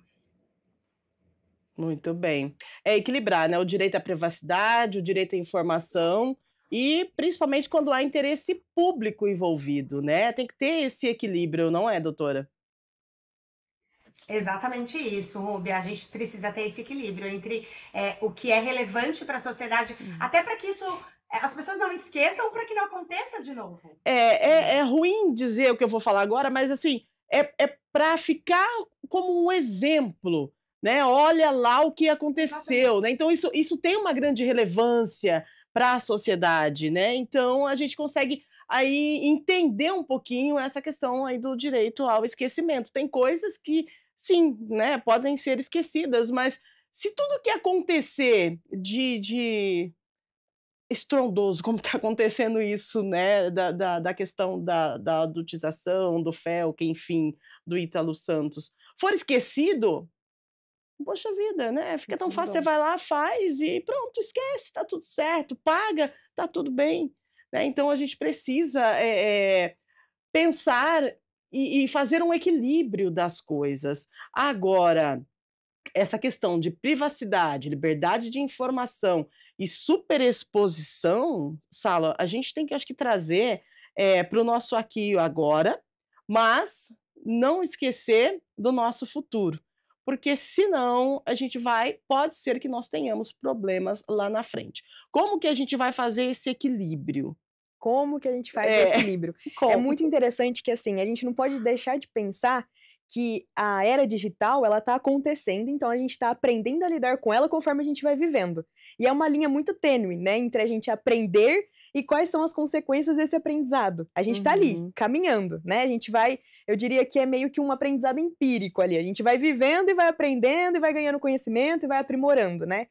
Muito bem. É equilibrar, né? O direito à privacidade, o direito à informação e principalmente quando há interesse público envolvido, né? Tem que ter esse equilíbrio, não é, doutora? Exatamente isso, Rúbia. A gente precisa ter esse equilíbrio entre o que é relevante para a sociedade, até para que isso as pessoas não esqueçam, para que não aconteça de novo. É ruim dizer o que eu vou falar agora, mas assim, é para ficar como um exemplo, né? Olha lá o que aconteceu, né? Então isso tem uma grande relevância para a sociedade, né? Então a gente consegue aí entender um pouquinho essa questão aí do direito ao esquecimento. Tem coisas que, sim, né, podem ser esquecidas, mas se tudo que acontecer de estrondoso, como está acontecendo isso, né, da questão da adultização, do Felca, enfim, do Ítalo Santos, for esquecido, poxa vida, né? Fica tão fácil, você Bom. vai lá, faz e pronto, esquece, tá tudo certo, paga, tá tudo bem, né? Então a gente precisa pensar e fazer um equilíbrio das coisas. Agora, essa questão de privacidade, liberdade de informação e superexposição, Sala, a gente tem que, acho que, trazer para o nosso aqui e agora, mas não esquecer do nosso futuro. Porque senão a gente pode ser que nós tenhamos problemas lá na frente. Como que a gente vai fazer esse equilíbrio? Como que a gente faz o É, equilíbrio? É como? muito interessante que, assim, a gente não pode deixar de pensar que a era digital, ela tá acontecendo, então a gente tá aprendendo a lidar com ela conforme a gente vai vivendo. E é uma linha muito tênue, né, entre a gente aprender e quais são as consequências desse aprendizado. A gente tá ali, Uhum. caminhando, né, a gente vai, eu diria que é meio que um aprendizado empírico ali, a gente vai vivendo e vai aprendendo e vai ganhando conhecimento e vai aprimorando, né.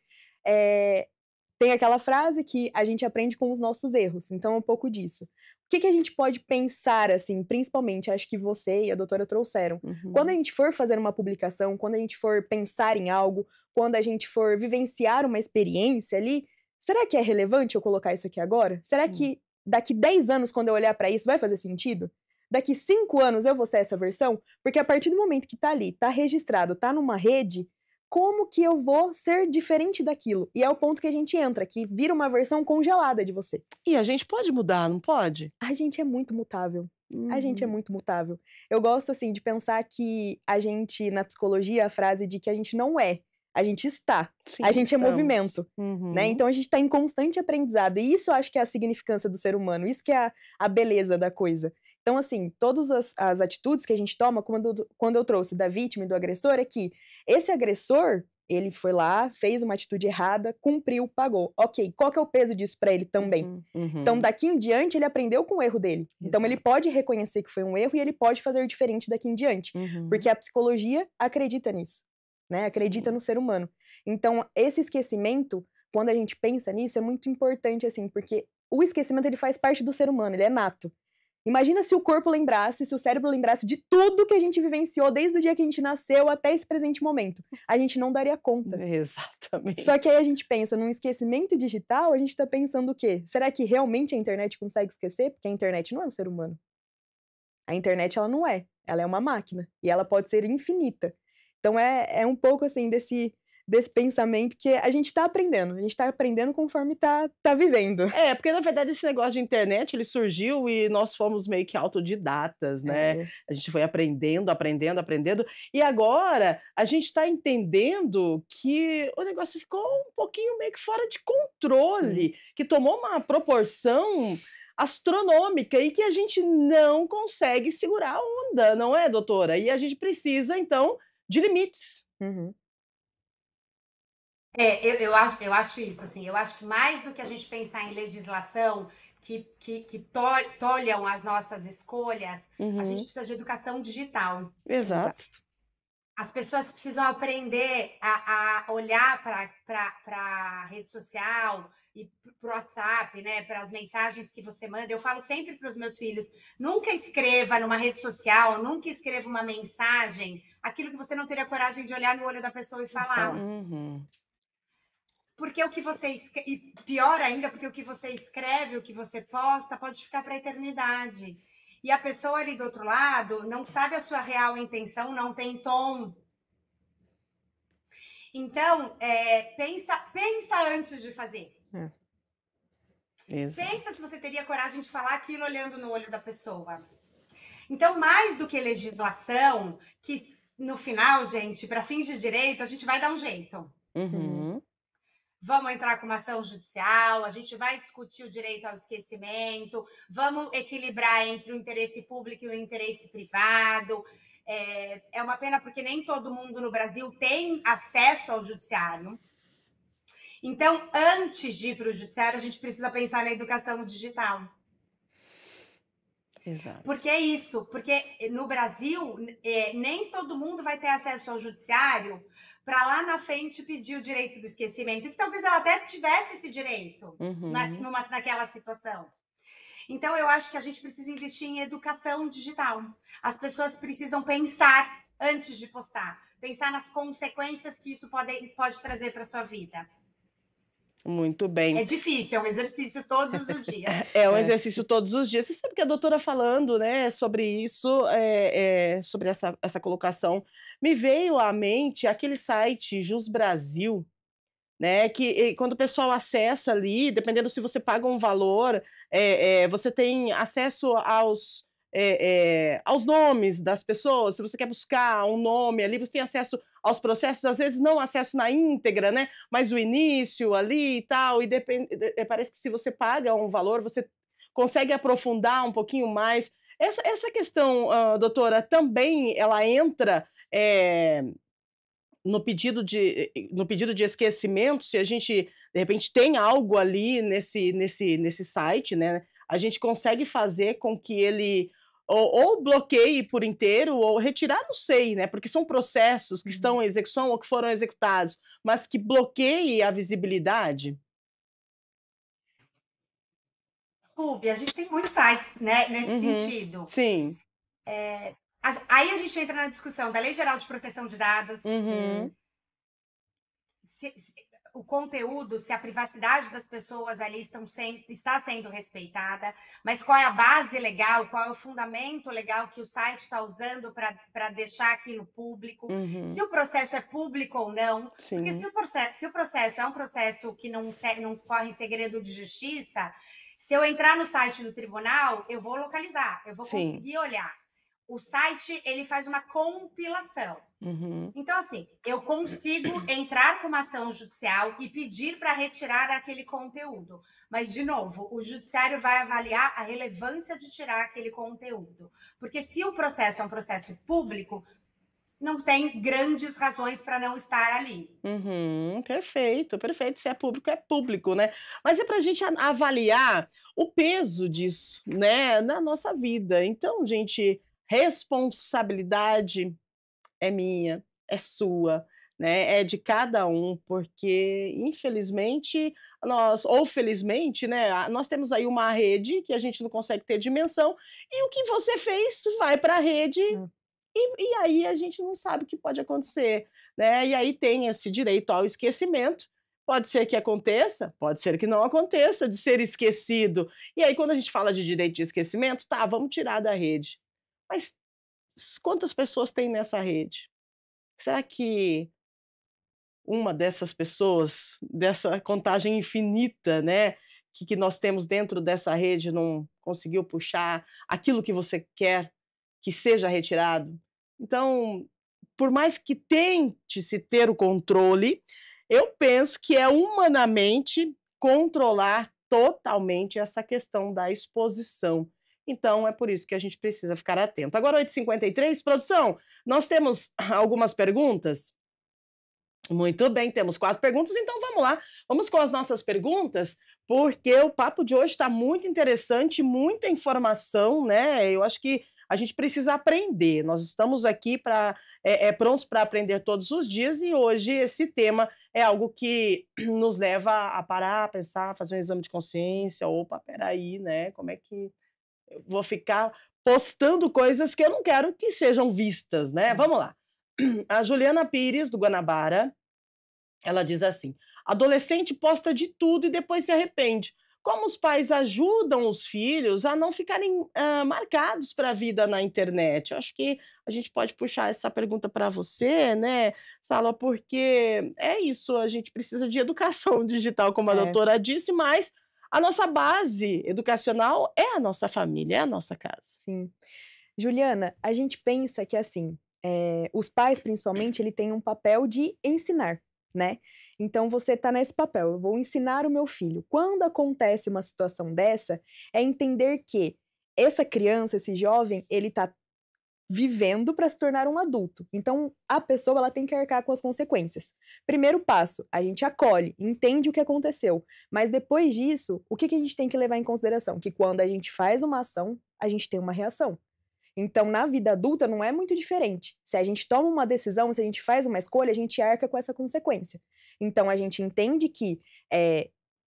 Tem aquela frase que a gente aprende com os nossos erros, então é um pouco disso. O que a gente pode pensar, assim, principalmente, acho que você e a doutora trouxeram. Quando a Uhum. gente for fazer uma publicação, quando a gente for pensar em algo, quando a gente for vivenciar uma experiência ali, será que é relevante eu colocar isso aqui agora? Será Sim. que daqui 10 anos, quando eu olhar para isso, vai fazer sentido? Daqui 5 anos eu vou ser essa versão? Porque a partir do momento que tá ali, tá registrado, tá numa rede, como que eu vou ser diferente daquilo? E é o ponto que a gente entra, que vira uma versão congelada de você. E a gente pode mudar, não pode? A gente é muito mutável. A gente é Uhum. muito mutável. Eu gosto, assim, de pensar que a gente, na psicologia, a frase de que a gente não é, a gente está. Sim, A gente é estamos. movimento, né? Uhum. Então a gente está em constante aprendizado. E isso eu acho que é a significância do ser humano, isso que é a beleza da coisa. Então, assim, todas as atitudes que a gente toma, quando eu trouxe da vítima e do agressor, é que esse agressor, ele foi lá, fez uma atitude errada, cumpriu, pagou. Ok, qual que é o peso disso para ele também? Uhum. Então, daqui em diante, ele aprendeu com o erro dele. Então, ele Exato. pode reconhecer que foi um erro e ele pode fazer diferente daqui em diante. Uhum. Porque a psicologia acredita nisso, né? Acredita Sim. no ser humano. Então, esse esquecimento, quando a gente pensa nisso, é muito importante, assim, porque o esquecimento, ele faz parte do ser humano, ele é nato. Imagina se o corpo lembrasse, se o cérebro lembrasse de tudo que a gente vivenciou desde o dia que a gente nasceu até esse presente momento. A gente não daria conta. Exatamente. Só que aí a gente pensa num esquecimento digital, a gente tá pensando o quê? Será que realmente a internet consegue esquecer? Porque a internet não é um ser humano. A internet, ela não é. Ela é uma máquina. E ela pode ser infinita. Então é um pouco assim desse pensamento que a gente tá aprendendo. A gente tá aprendendo conforme tá vivendo. Porque na verdade esse negócio de internet, ele surgiu e nós fomos meio que autodidatas, né. A gente foi aprendendo, aprendendo, aprendendo, e agora a gente está entendendo que o negócio ficou um pouquinho meio que fora de controle, que tomou uma proporção astronômica e que a gente não consegue segurar a onda, não é, doutora? E a gente precisa então de limites. Uhum. Eu acho isso, assim, eu acho que mais do que a gente pensar em legislação que tolham as nossas escolhas, a gente precisa de educação digital. Exato. As pessoas precisam aprender a olhar para a rede social e para o WhatsApp, né, para as mensagens que você manda. Eu falo sempre para os meus filhos: nunca escreva numa rede social, nunca escreva uma mensagem, aquilo que você não teria coragem de olhar no olho da pessoa e falar. Uhum. Porque o que você escreve, e pior ainda, porque o que você escreve, o que você posta, pode ficar para a eternidade. E a pessoa ali do outro lado não sabe a sua real intenção, não tem tom. Então, pensa antes de fazer. Exato. Pensa se você teria coragem de falar aquilo olhando no olho da pessoa. Então, mais do que legislação, que no final, gente, para fins de direito, a gente vai dar um jeito. Uhum. Vamos entrar com uma ação judicial, a gente vai discutir o direito ao esquecimento, vamos equilibrar entre o interesse público e o interesse privado. É uma pena porque nem todo mundo no Brasil tem acesso ao judiciário. Então, antes de ir para o judiciário, a gente precisa pensar na educação digital. Exato. Porque é isso, porque no Brasil, nem todo mundo vai ter acesso ao judiciário para lá na frente pedir o direito do esquecimento, que talvez ela até tivesse esse direito naquela situação. Então, eu acho que a gente precisa investir em educação digital. As pessoas precisam pensar antes de postar. Pensar nas consequências que isso pode trazer para sua vida. Muito bem. É difícil, é um exercício todos os dias. É um exercício todos os dias. Você sabe que a doutora falando, né, sobre isso, sobre essa colocação, me veio à mente aquele site Jus Brasil, né, que quando o pessoal acessa ali, dependendo se você paga um valor, você tem acesso aos nomes das pessoas. Se você quer buscar um nome ali, você tem acesso aos processos, às vezes não acesso na íntegra, né, mas o início ali e tal, e parece que se você paga um valor, você consegue aprofundar um pouquinho mais. Essa questão, doutora, também ela entra no pedido de esquecimento, se a gente, de repente, tem algo ali nesse site, né, a gente consegue fazer com que ele ou bloqueie por inteiro ou retirar, não sei, né, porque são processos que estão em execução ou que foram executados, mas que bloqueie a visibilidade? Ruby, a gente tem muitos sites, né, nesse sentido. Sim. Aí a gente entra na discussão da Lei Geral de Proteção de Dados, o conteúdo, se a privacidade das pessoas ali está sendo respeitada, mas qual é a base legal, qual é o fundamento legal que o site está usando para deixar aquilo público, se o processo é público ou não, porque se o processo é um processo que não corre em segredo de justiça, se eu entrar no site do tribunal, eu vou localizar, eu vou conseguir olhar. O site, ele faz uma compilação. Então, assim, eu consigo entrar com uma ação judicial e pedir para retirar aquele conteúdo. Mas, de novo, o judiciário vai avaliar a relevância de tirar aquele conteúdo. Porque se o processo é um processo público, não tem grandes razões para não estar ali. Perfeito, perfeito. Se é público, né? Mas é para a gente avaliar o peso disso, né, na nossa vida. Então, gente, responsabilidade é minha, é sua, né, é de cada um, porque infelizmente ou felizmente, né, nós temos aí uma rede que a gente não consegue ter dimensão, e o que você fez vai para a rede, e aí a gente não sabe o que pode acontecer, né, e aí tem esse direito ao esquecimento. Pode ser que aconteça, pode ser que não aconteça, de ser esquecido. E aí quando a gente fala de direito de esquecimento, tá, vamos tirar da rede. Mas quantas pessoas tem nessa rede? Será que uma dessas pessoas, dessa contagem infinita, né, que nós temos dentro dessa rede, não conseguiu puxar aquilo que você quer que seja retirado? Então, por mais que tente se ter o controle, eu penso que é humanamente controlar totalmente essa questão da exposição. Então, é por isso que a gente precisa ficar atento. Agora, 8h53, produção, nós temos algumas perguntas? Muito bem, temos 4 perguntas, então vamos lá. Vamos com as nossas perguntas, porque o papo de hoje está muito interessante, muita informação, né? Eu acho que a gente precisa aprender. Nós estamos aqui prontos para aprender todos os dias, e hoje esse tema é algo que nos leva a parar, pensar, fazer um exame de consciência. Opa, peraí, né? Como é que eu vou ficar postando coisas que eu não quero que sejam vistas, né? Vamos lá. A Juliana Pires, do Guanabara, ela diz assim: adolescente posta de tudo e depois se arrepende. Como os pais ajudam os filhos a não ficarem marcados para a vida na internet? Eu acho que a gente pode puxar essa pergunta para você, né, Sala, porque é isso, a gente precisa de educação digital, como a doutora disse, mas a nossa base educacional é a nossa família, é a nossa casa. Sim. Juliana, a gente pensa que, assim, os pais, principalmente, ele tem um papel de ensinar, né? Então, você está nesse papel, eu vou ensinar o meu filho. Quando acontece uma situação dessa, é entender que essa criança, esse jovem, ele está vivendo para se tornar um adulto. Então, a pessoa, ela tem que arcar com as consequências. Primeiro passo, a gente acolhe, entende o que aconteceu. Mas depois disso, o que a gente tem que levar em consideração? Que quando a gente faz uma ação, a gente tem uma reação. Então, na vida adulta, não é muito diferente. Se a gente toma uma decisão, se a gente faz uma escolha, a gente arca com essa consequência. Então, a gente entende que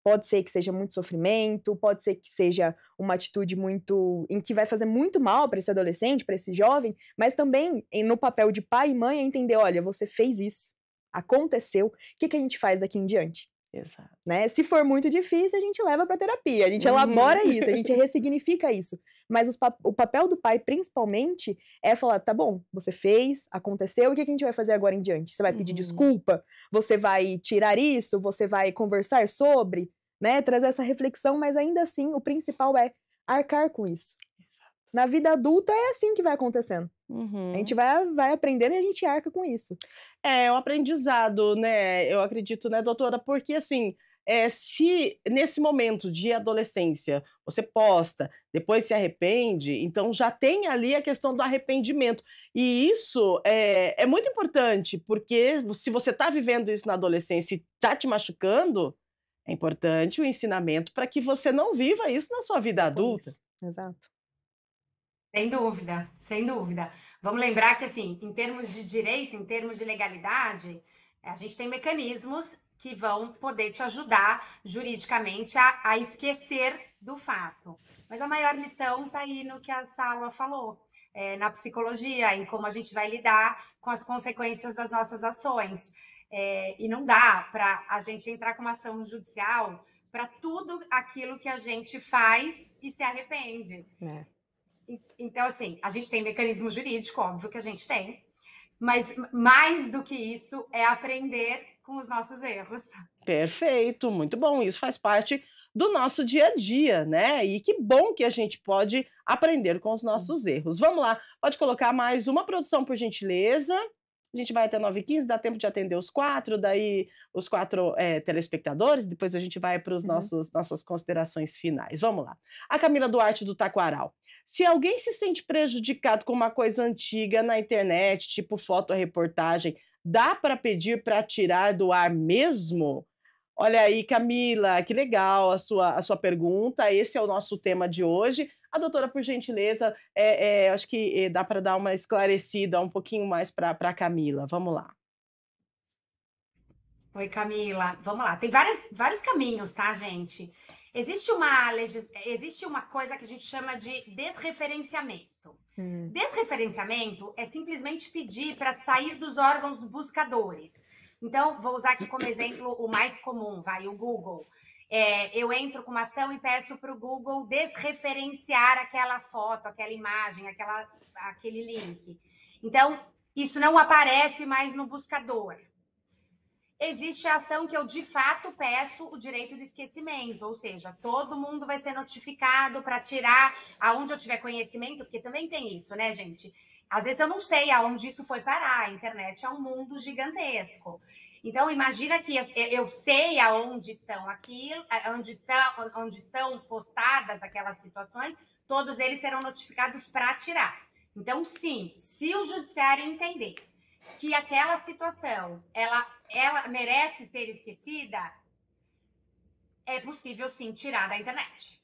Pode ser que seja muito sofrimento, pode ser que seja uma atitude muito em que vai fazer muito mal para esse adolescente, para esse jovem, mas também no papel de pai e mãe é entender, olha, você fez isso, aconteceu, o que a gente faz daqui em diante? Exato. Né? Se for muito difícil, a gente leva para terapia, a gente elabora isso, a gente ressignifica isso. Mas o papel do pai, principalmente, é falar, tá bom, você fez, aconteceu, o que a gente vai fazer agora em diante? Você vai pedir desculpa? Você vai tirar isso? Você vai conversar sobre? Né? Trazer essa reflexão, mas ainda assim, o principal é arcar com isso. Exato. Na vida adulta é assim que vai acontecendo. A gente vai aprendendo e a gente arca com isso. É um aprendizado, né? Eu acredito, né, doutora? Porque, assim, se nesse momento de adolescência você posta, depois se arrepende, então já tem ali a questão do arrependimento. E isso é muito importante, porque se você está vivendo isso na adolescência e está te machucando, é importante o ensinamento para que você não viva isso na sua vida adulta. Exato. Sem dúvida, sem dúvida. Vamos lembrar que, assim, em termos de direito, em termos de legalidade, a gente tem mecanismos que vão poder te ajudar juridicamente a esquecer do fato. Mas a maior lição está aí no que a Salwa falou, na psicologia, em como a gente vai lidar com as consequências das nossas ações. E não dá para a gente entrar com uma ação judicial para tudo aquilo que a gente faz e se arrepende. Então, assim, a gente tem mecanismo jurídico, óbvio que a gente tem, mas mais do que isso é aprender com os nossos erros. Perfeito, muito bom. Isso faz parte do nosso dia a dia, né? E que bom que a gente pode aprender com os nossos erros. Vamos lá, pode colocar mais uma produção, por gentileza. A gente vai até 9h15, dá tempo de atender os 4, daí os 4 telespectadores, depois a gente vai para as nossas considerações finais. Vamos lá. A Camila Duarte do Taquaral. Se alguém se sente prejudicado com uma coisa antiga na internet, tipo fotoreportagem, dá para pedir para tirar do ar mesmo? Olha aí, Camila, que legal a sua pergunta. Esse é o nosso tema de hoje. A doutora, por gentileza, acho que dá para dar uma esclarecida um pouquinho mais para a Camila. Vamos lá. Oi, Camila. Vamos lá. Tem vários caminhos, tá, gente? Existe uma coisa que a gente chama de desreferenciamento. Desreferenciamento é simplesmente pedir para sair dos órgãos buscadores. Então, vou usar aqui como exemplo o mais comum, o Google. Eu entro com uma ação e peço para o Google desreferenciar aquela foto, aquela imagem, aquele link. Então, isso não aparece mais no buscador. Existe a ação que eu, de fato, peço o direito de esquecimento, ou seja, todo mundo vai ser notificado para tirar aonde eu tiver conhecimento, porque também tem isso, né, gente? Às vezes eu não sei aonde isso foi parar, a internet é um mundo gigantesco. Então, imagina que eu sei aonde estão onde estão postadas aquelas situações, todos eles serão notificados para tirar. Então, sim, se o judiciário entender que aquela situação, ela merece ser esquecida, é possível, sim, tirar da internet.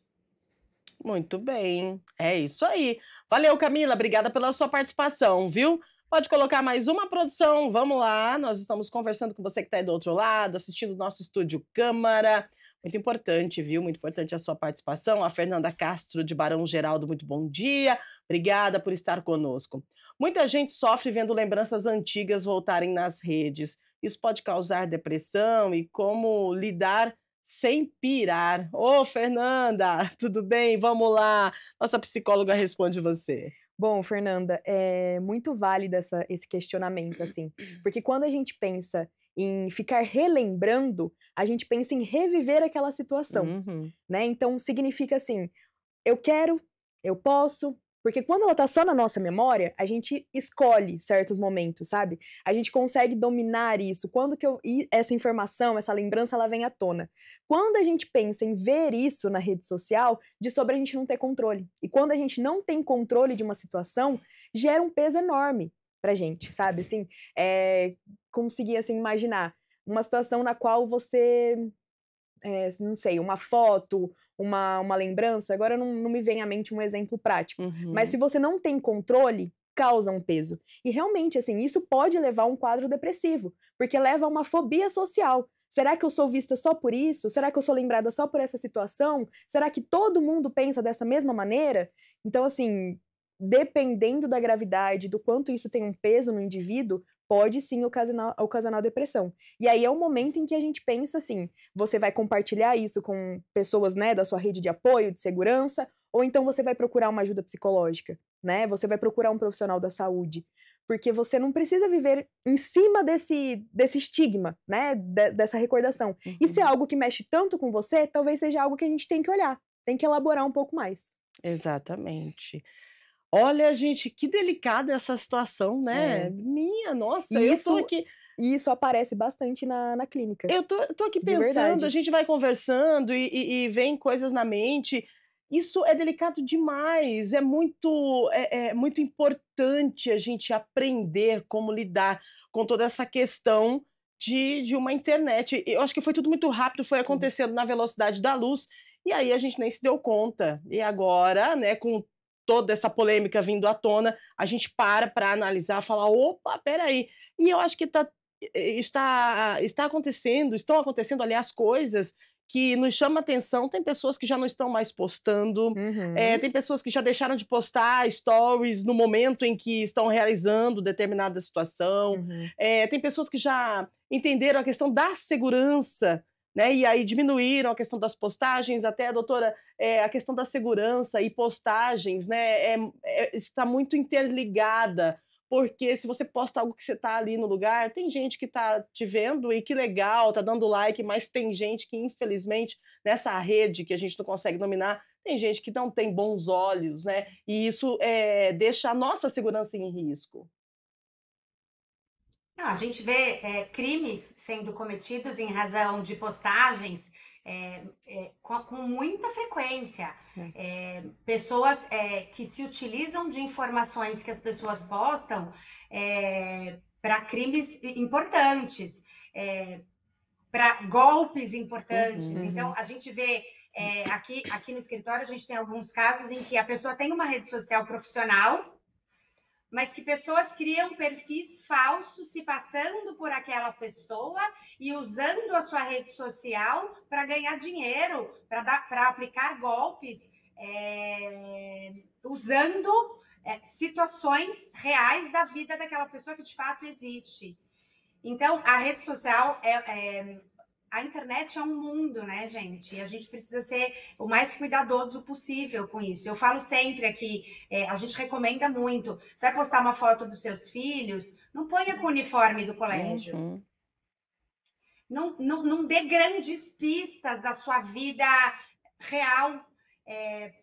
Muito bem, é isso aí. Valeu, Camila, obrigada pela sua participação, viu? Pode colocar mais uma produção, vamos lá. Nós estamos conversando com você que está aí do outro lado, assistindo o nosso Estúdio Câmara. Muito importante, viu? Muito importante a sua participação. A Fernanda Castro, de Barão Geraldo, muito bom dia. Obrigada por estar conosco. Muita gente sofre vendo lembranças antigas voltarem nas redes. Isso pode causar depressão e como lidar sem pirar. Ô, Fernanda, tudo bem? Vamos lá. Nossa psicóloga responde você. Bom, Fernanda, é muito válido esse questionamento, assim, porque quando a gente pensa em ficar relembrando, a gente pensa em reviver aquela situação, né? Então, significa assim, eu quero, eu posso, porque quando ela tá só na nossa memória, a gente escolhe certos momentos, sabe? A gente consegue dominar isso. Quando que essa informação, essa lembrança, ela vem à tona. Quando a gente pensa em ver isso na rede social, de sobre a gente não ter controle. E quando a gente não tem controle de uma situação, gera um peso enorme pra gente, sabe? Assim, conseguir, assim, imaginar uma situação na qual você... não sei, uma foto, uma lembrança, agora não me vem à mente um exemplo prático, mas se você não tem controle, causa um peso. E realmente, assim, isso pode levar a um quadro depressivo, porque leva a uma fobia social. Será que eu sou vista só por isso? Será que eu sou lembrada só por essa situação? Será que todo mundo pensa dessa mesma maneira? Então, assim, dependendo da gravidade, do quanto isso tem um peso no indivíduo, pode sim ocasionar depressão. E aí é o momento em que a gente pensa assim, você vai compartilhar isso com pessoas, né, da sua rede de apoio, de segurança, ou então você vai procurar uma ajuda psicológica, né? Você vai procurar um profissional da saúde. Porque você não precisa viver em cima desse estigma, né, dessa recordação. E se é algo que mexe tanto com você, talvez seja algo que a gente tem que olhar, tem que elaborar um pouco mais. Exatamente. Olha, gente, que delicada essa situação, né? Minha nossa, eu tô aqui. E isso aparece bastante na clínica. Eu tô aqui De pensando, verdade. a gente vai conversando e vem coisas na mente. Isso é delicado demais, é muito importante a gente aprender como lidar com toda essa questão de uma internet. Eu acho que foi tudo muito rápido, foi acontecendo na velocidade da luz, e aí a gente nem se deu conta. E agora, né, com toda essa polêmica vindo à tona, a gente para analisar, falar, opa, peraí. E eu acho que estão acontecendo, aliás, coisas que nos chama atenção. Tem pessoas que já não estão mais postando, tem pessoas que já deixaram de postar stories no momento em que estão realizando determinada situação, tem pessoas que já entenderam a questão da segurança, né, e aí diminuíram a questão das postagens. Até, doutora, a questão da segurança e postagens, né, está muito interligada. Porque se você posta algo que você está ali no lugar, tem gente que está te vendo e que legal, está dando like, mas tem gente que, infelizmente, nessa rede que a gente não consegue dominar, tem gente que não tem bons olhos, né? E isso deixa a nossa segurança em risco. Não, a gente vê crimes sendo cometidos em razão de postagens com muita frequência. Pessoas que se utilizam de informações que as pessoas postam para crimes importantes, para golpes importantes. Então, a gente vê aqui no escritório, a gente tem alguns casos em que a pessoa tem uma rede social profissional, mas que pessoas criam perfis falsos se passando por aquela pessoa e usando a sua rede social para ganhar dinheiro, para aplicar golpes, usando situações reais da vida daquela pessoa que de fato existe. Então, a rede social a internet é um mundo, né, gente? E a gente precisa ser o mais cuidadoso possível com isso. Eu falo sempre aqui, a gente recomenda muito. Você vai postar uma foto dos seus filhos, não ponha com o uniforme do colégio. Não dê grandes pistas da sua vida real,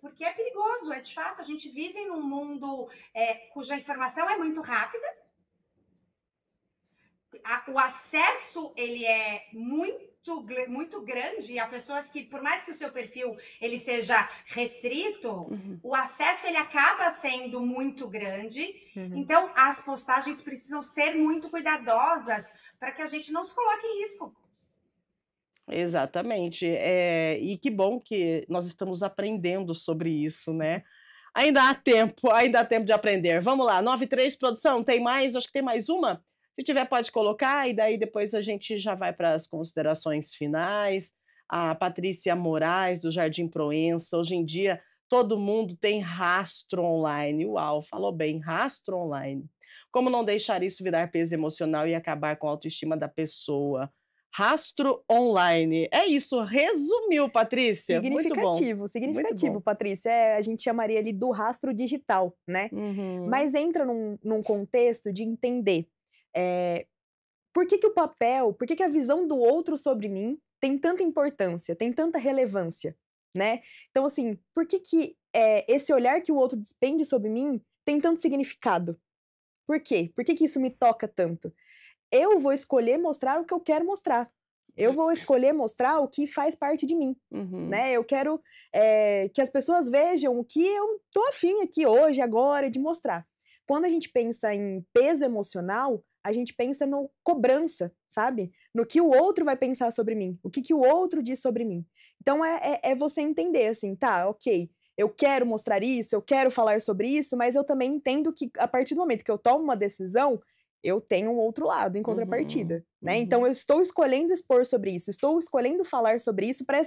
porque é perigoso. De fato, a gente vive num mundo cuja informação é muito rápida. O acesso, ele é muito grande, há pessoas que, por mais que o seu perfil ele seja restrito, o acesso ele acaba sendo muito grande. Então, as postagens precisam ser muito cuidadosas para que a gente não se coloque em risco. Exatamente. E que bom que nós estamos aprendendo sobre isso, né? Ainda há tempo de aprender. Vamos lá, 93, produção, tem mais? Acho que tem mais uma. Se tiver, pode colocar, e daí depois a gente já vai para as considerações finais. A Patrícia Moraes, do Jardim Proença. Hoje em dia, todo mundo tem rastro online. Uau, falou bem, rastro online. Como não deixar isso virar peso emocional e acabar com a autoestima da pessoa? Rastro online. É isso, resumiu, Patrícia. Significativo, significativo, Patrícia. A gente chamaria ali do rastro digital, né? Mas entra num contexto de entender por que que a visão do outro sobre mim tem tanta importância, tem tanta relevância, né? Então, assim, por que esse olhar que o outro despende sobre mim tem tanto significado? Por quê? Por que isso me toca tanto? Eu vou escolher mostrar o que eu quero mostrar. Eu vou escolher mostrar o que faz parte de mim, né? Eu quero que as pessoas vejam o que eu tô afim aqui hoje, agora, de mostrar. Quando a gente pensa em peso emocional, a gente pensa no cobrança, sabe? No que o outro vai pensar sobre mim, o que o outro diz sobre mim. Então, é você entender, assim, tá, ok, eu quero mostrar isso, eu quero falar sobre isso, mas eu também entendo que, a partir do momento que eu tomo uma decisão, eu tenho um outro lado em contrapartida, né? Então eu estou escolhendo expor sobre isso, estou escolhendo falar sobre isso para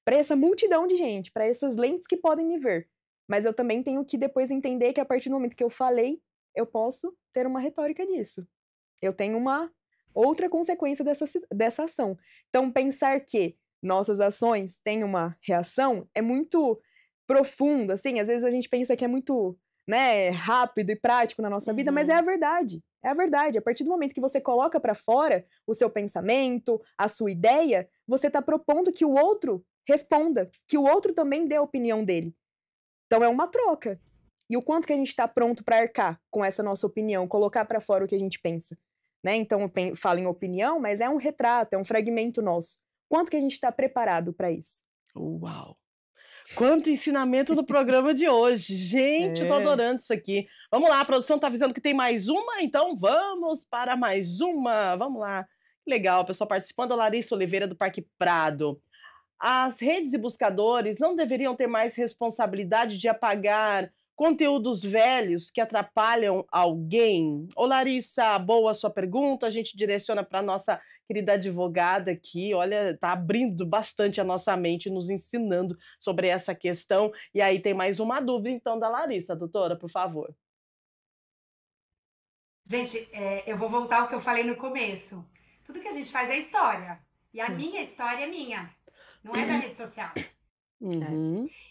essa multidão de gente, para essas lentes que podem me ver. Mas eu também tenho que depois entender que a partir do momento que eu falei, eu posso ter uma retórica disso. Eu tenho uma outra consequência dessa ação. Então pensar que nossas ações têm uma reação é muito profundo, assim, às vezes a gente pensa que é muito, né, rápido e prático na nossa vida, mas é a verdade. É a verdade. A partir do momento que você coloca para fora o seu pensamento, a sua ideia, você está propondo que o outro responda, que o outro também dê a opinião dele. Então é uma troca. E o quanto que a gente está pronto para arcar com essa nossa opinião, colocar para fora o que a gente pensa, né? Então eu falo em opinião, mas é um retrato, é um fragmento nosso. Quanto que a gente está preparado para isso? Uau! Quanto ensinamento no programa de hoje. Gente, eu tô adorando isso aqui. Vamos lá, a produção tá avisando que tem mais uma, então vamos para mais uma. Vamos lá. Legal, o pessoal participando. A Larissa Oliveira, do Parque Prado. As redes e buscadores não deveriam ter mais responsabilidade de apagar conteúdos velhos que atrapalham alguém? Ô Larissa, boa a sua pergunta, a gente direciona para a nossa querida advogada aqui, olha, está abrindo bastante a nossa mente, nos ensinando sobre essa questão, e aí tem mais uma dúvida então da Larissa, doutora, por favor. Gente, eu vou voltar ao que eu falei no começo. Tudo que a gente faz é história, e a minha história é minha, não é da rede social.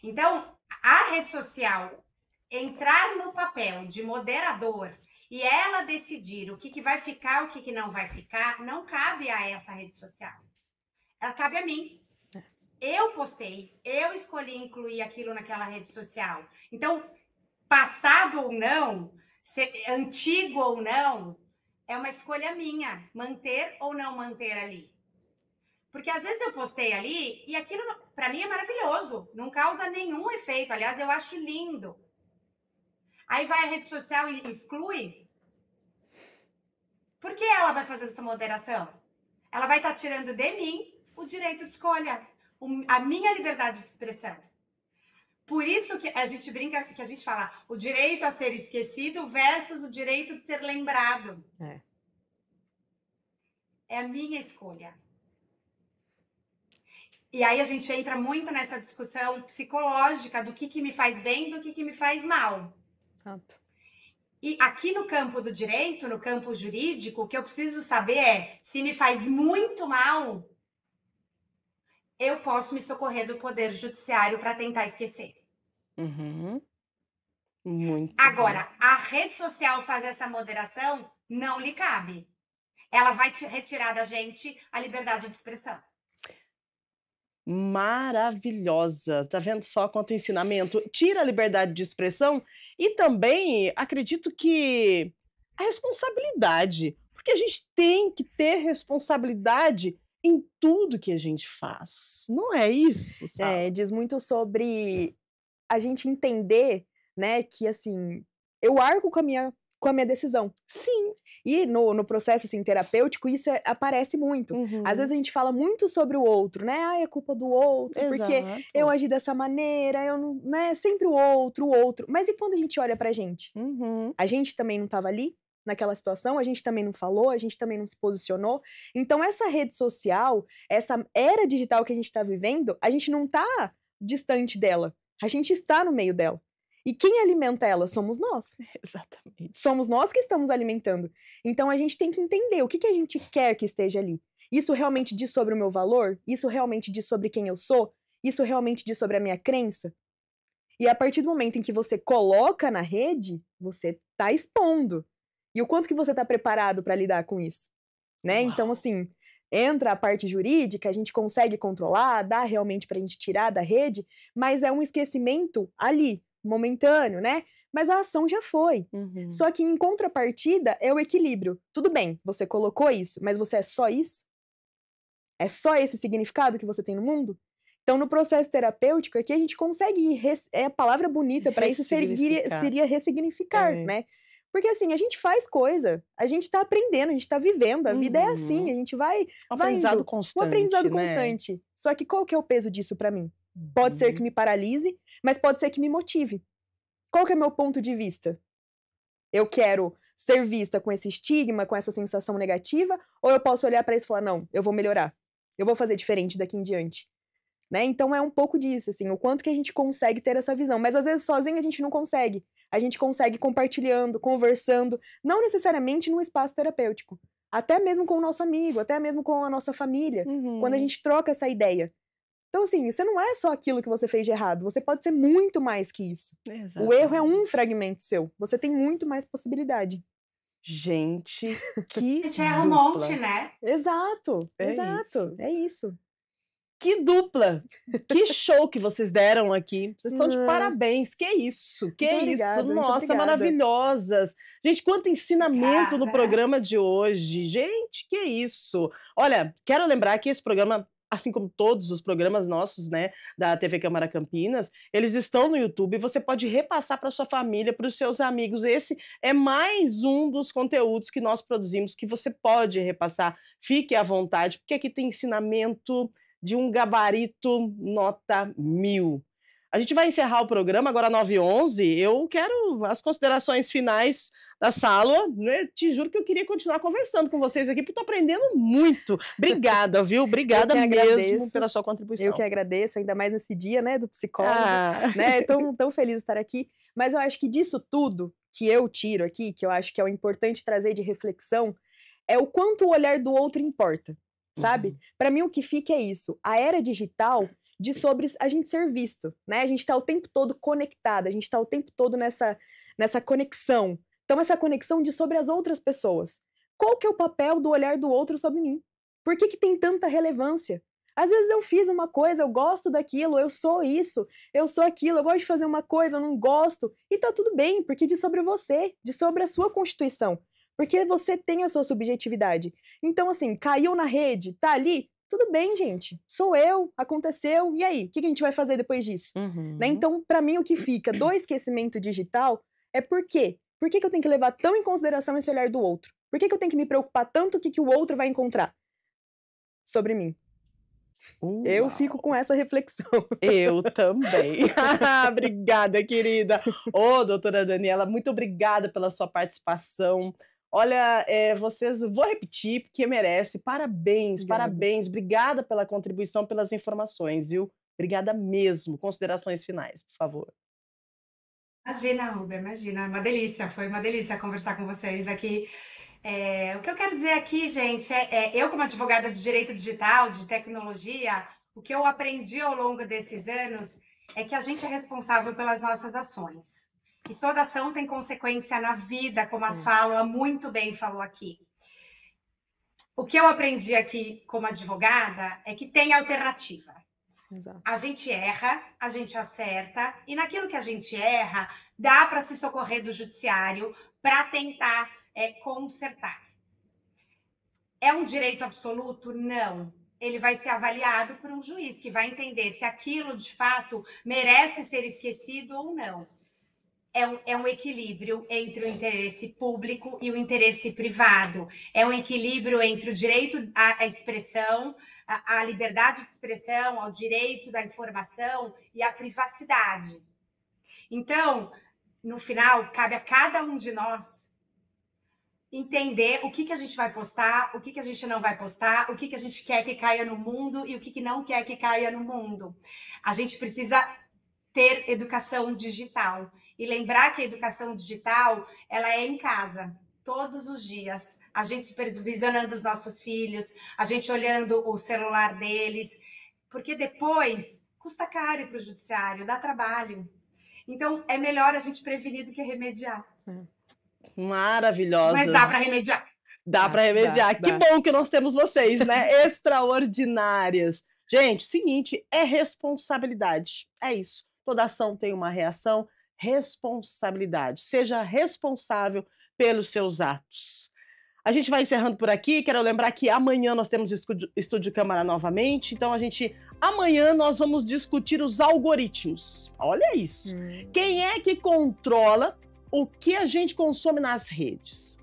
Então, a rede social entrar no papel de moderador e ela decidir o que vai ficar, o que não vai ficar, não cabe a essa rede social. Ela cabe a mim. Eu postei, eu escolhi incluir aquilo naquela rede social. Então, passado ou não, antigo ou não, é uma escolha minha, manter ou não manter ali. Porque às vezes eu postei ali e aquilo, para mim, é maravilhoso, não causa nenhum efeito. Aliás, eu acho lindo. Aí vai a rede social e exclui. Por que ela vai fazer essa moderação? Ela vai estar tirando de mim o direito de escolha, a minha liberdade de expressão. Por isso que a gente brinca, que a gente fala o direito a ser esquecido versus o direito de ser lembrado. É a minha escolha. E aí a gente entra muito nessa discussão psicológica do que me faz bem e do que me faz mal. E aqui no campo do direito, no campo jurídico, o que eu preciso saber é, se me faz muito mal, eu posso me socorrer do poder judiciário para tentar esquecer. Muito Agora, bom. a rede social fazer essa moderação não lhe cabe. Ela vai retirar da gente a liberdade de expressão. Maravilhosa, tá vendo só quanto ensinamento? Tira a liberdade de expressão e também acredito que a responsabilidade, porque a gente tem que ter responsabilidade em tudo que a gente faz, não é isso, sabe? Diz muito sobre a gente entender, né, que assim, eu arco com a minha decisão. Sim. E no processo assim, terapêutico, isso aparece muito. Às vezes a gente fala muito sobre o outro, né? Ah, é culpa do outro, porque eu agi dessa maneira, eu não, né? Sempre o outro. Mas e quando a gente olha pra gente? A gente também não estava ali naquela situação, a gente também não falou, a gente também não se posicionou. Então essa rede social, essa era digital que a gente está vivendo, a gente não tá distante dela, a gente está no meio dela. E quem alimenta ela somos nós. Exatamente. Somos nós que estamos alimentando. Então a gente tem que entender o que a gente quer que esteja ali. Isso realmente diz sobre o meu valor? Isso realmente diz sobre quem eu sou? Isso realmente diz sobre a minha crença? E a partir do momento em que você coloca na rede, você está expondo. E o quanto que você está preparado para lidar com isso? Né? Então, assim, entra a parte jurídica, a gente consegue controlar, dá realmente para a gente tirar da rede, mas é um esquecimento ali, momentâneo, né? Mas a ação já foi. Só que em contrapartida é o equilíbrio. Tudo bem, você colocou isso, mas você é só isso? É só esse significado que você tem no mundo? Então, no processo terapêutico, aqui a gente consegue, a palavra bonita para isso seria ressignificar, né? Porque assim, a gente faz coisa, a gente tá aprendendo, a gente tá vivendo, a vida é assim, a gente vai um aprendizado indo, constante, um aprendizado né? constante. Só que qual que é o peso disso para mim? Pode ser que me paralise, mas pode ser que me motive. Qual que é meu ponto de vista? Eu quero ser vista com esse estigma, com essa sensação negativa, ou eu posso olhar para isso e falar, não, eu vou melhorar, eu vou fazer diferente daqui em diante. Né? Então é um pouco disso, assim, o quanto que a gente consegue ter essa visão, mas às vezes sozinho a gente não consegue. A gente consegue compartilhando, conversando, não necessariamente num espaço terapêutico, até mesmo com o nosso amigo, até mesmo com a nossa família, quando a gente troca essa ideia. Então, assim, você não é só aquilo que você fez de errado, você pode ser muito mais que isso. Exatamente. O erro é um fragmento seu, você tem muito mais possibilidade. Gente, que a gente erra um monte, né? Exato, exato, é isso. Que dupla! Que show que vocês deram aqui. Vocês estão de parabéns. Que isso, que muito isso. Obrigada, nossa, maravilhosas. Gente, quanto ensinamento no programa de hoje. Gente, que isso. Olha, quero lembrar que esse programa, assim como todos os programas nossos, né, da TV Câmara Campinas, eles estão no YouTube, você pode repassar para sua família, para os seus amigos. Esse é mais um dos conteúdos que nós produzimos, que você pode repassar. Fique à vontade, porque aqui tem ensinamento de um gabarito nota 1000. A gente vai encerrar o programa agora 9h11. Eu quero as considerações finais da Sálua, né? Te juro que eu queria continuar conversando com vocês aqui, porque estou aprendendo muito. Obrigada, viu? Obrigada mesmo pela sua contribuição. Eu que agradeço, ainda mais nesse dia, né, do psicólogo. Né? Tão feliz de estar aqui. Mas eu acho que disso tudo que eu tiro aqui, que eu acho que é o importante trazer de reflexão, é o quanto o olhar do outro importa. Sabe? Para mim o que fica é isso, a era digital de sobre a gente ser visto, né? A gente tá o tempo todo conectado, a gente tá o tempo todo nessa conexão. Então essa conexão de sobre as outras pessoas. Qual que é o papel do olhar do outro sobre mim? Por que tem tanta relevância? Às vezes eu fiz uma coisa, eu gosto daquilo, eu sou isso, eu sou aquilo, eu gosto de fazer uma coisa, eu não gosto, e tá tudo bem, porque de sobre você, de sobre a sua constituição. Porque você tem a sua subjetividade. Então, assim, caiu na rede, tá ali, tudo bem, gente. Sou eu, aconteceu, e aí? O que a gente vai fazer depois disso? Né? Então, para mim, o que fica do esquecimento digital é por quê? Por que eu tenho que levar tão em consideração esse olhar do outro? Por que eu tenho que me preocupar tanto o que o outro vai encontrar sobre mim? Eu fico com essa reflexão. Eu também. Obrigada, querida. Ô, doutora Daniela, muito obrigada pela sua participação. Olha, vocês, vou repetir, porque merece. Parabéns, parabéns. Obrigada pela contribuição, pelas informações, viu? Obrigada mesmo. Considerações finais, por favor. Imagina, Rubia, imagina. Uma delícia, foi uma delícia conversar com vocês aqui. O que eu quero dizer aqui, gente, eu como advogada de direito digital, de tecnologia, o que eu aprendi ao longo desses anos é que a gente é responsável pelas nossas ações. E toda ação tem consequência na vida, como a Sálua muito bem falou aqui. O que eu aprendi aqui como advogada é que tem alternativa. Exato. A gente erra, a gente acerta, e naquilo que a gente erra, dá para se socorrer do judiciário para tentar consertar. É um direito absoluto? Não. Ele vai ser avaliado por um juiz que vai entender se aquilo, de fato, merece ser esquecido ou não. É um equilíbrio entre o interesse público e o interesse privado. É um equilíbrio entre o direito à expressão, à liberdade de expressão, ao direito da informação e à privacidade. Então, no final, cabe a cada um de nós entender o que a gente vai postar, o que a gente não vai postar, o que a gente quer que caia no mundo e o que não quer que caia no mundo. A gente precisa ter educação digital e lembrar que a educação digital ela é em casa, todos os dias. A gente supervisionando os nossos filhos, a gente olhando o celular deles, porque depois custa caro para o judiciário, dá trabalho. Então, é melhor a gente prevenir do que remediar. Maravilhosas. Mas dá para remediar. Dá para remediar. Que bom que nós temos vocês, né? Extraordinárias. Gente, seguinte, é responsabilidade. É isso. Toda ação tem uma reação. Responsabilidade. Seja responsável pelos seus atos. A gente vai encerrando por aqui. Quero lembrar que amanhã nós temos Estúdio Câmara novamente. Então, amanhã nós vamos discutir os algoritmos. Olha isso. Quem é que controla o que a gente consome nas redes?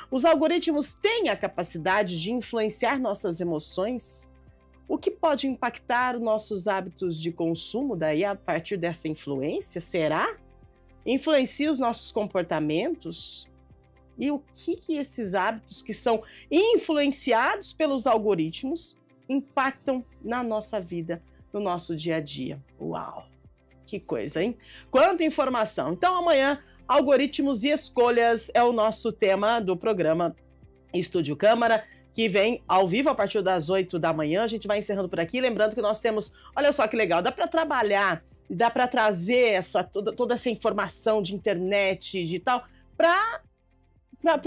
Os algoritmos têm a capacidade de influenciar nossas emoções? O que pode impactar os nossos hábitos de consumo daí a partir dessa influência? Será? Influencia os nossos comportamentos? e o que esses hábitos que são influenciados pelos algoritmos impactam na nossa vida, no nosso dia a dia. Uau! Que coisa, hein? Quanta informação! Então amanhã, algoritmos e escolhas é o nosso tema do programa Estúdio Câmara, que vem ao vivo a partir das 8 da manhã. A gente vai encerrando por aqui. Lembrando que nós temos, olha só que legal, dá para trabalhar, dá para trazer toda essa informação de internet, de tal, para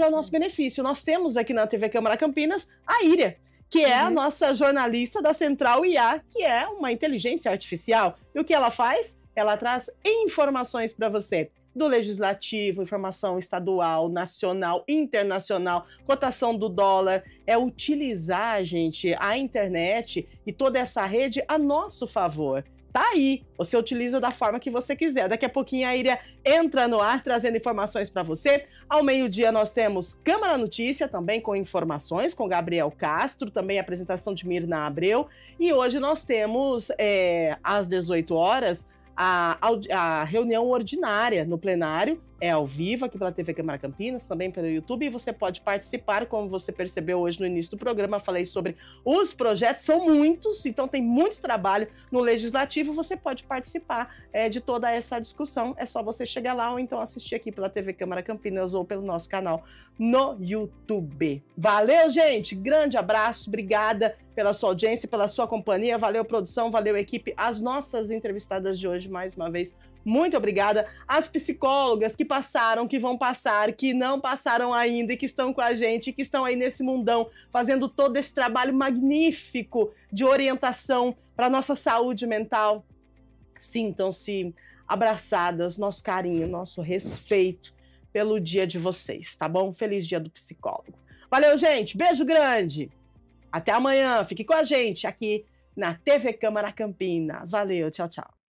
o nosso benefício. Nós temos aqui na TV Câmara Campinas a Íria, que é a nossa jornalista da Central IA, que é uma inteligência artificial. E o que ela faz? Ela traz informações para você do legislativo, informação estadual, nacional, internacional, cotação do dólar. É utilizar, gente, a internet e toda essa rede a nosso favor. Tá aí, você utiliza da forma que você quiser. Daqui a pouquinho a Íria entra no ar trazendo informações para você. Ao meio-dia nós temos Câmara Notícia, também com informações, com Gabriel Castro, também a apresentação de Mirna Abreu. E hoje nós temos, às 18 horas, a reunião ordinária no plenário, é ao vivo aqui pela TV Câmara Campinas, também pelo YouTube, e você pode participar, como você percebeu hoje no início do programa, falei sobre os projetos, são muitos, então tem muito trabalho no Legislativo, você pode participar de toda essa discussão, é só você chegar lá ou então assistir aqui pela TV Câmara Campinas ou pelo nosso canal no YouTube. Valeu, gente! Grande abraço, obrigada pela sua audiência, pela sua companhia, valeu produção, valeu equipe, as nossas entrevistadas de hoje, mais uma vez, muito obrigada. As psicólogas que passaram, que vão passar, que não passaram ainda e que estão com a gente, que estão aí nesse mundão, fazendo todo esse trabalho magnífico de orientação para a nossa saúde mental. Sintam-se abraçadas, nosso carinho, nosso respeito pelo dia de vocês, tá bom? Feliz dia do psicólogo. Valeu, gente. Beijo grande. Até amanhã. Fique com a gente aqui na TV Câmara Campinas. Valeu. Tchau, tchau.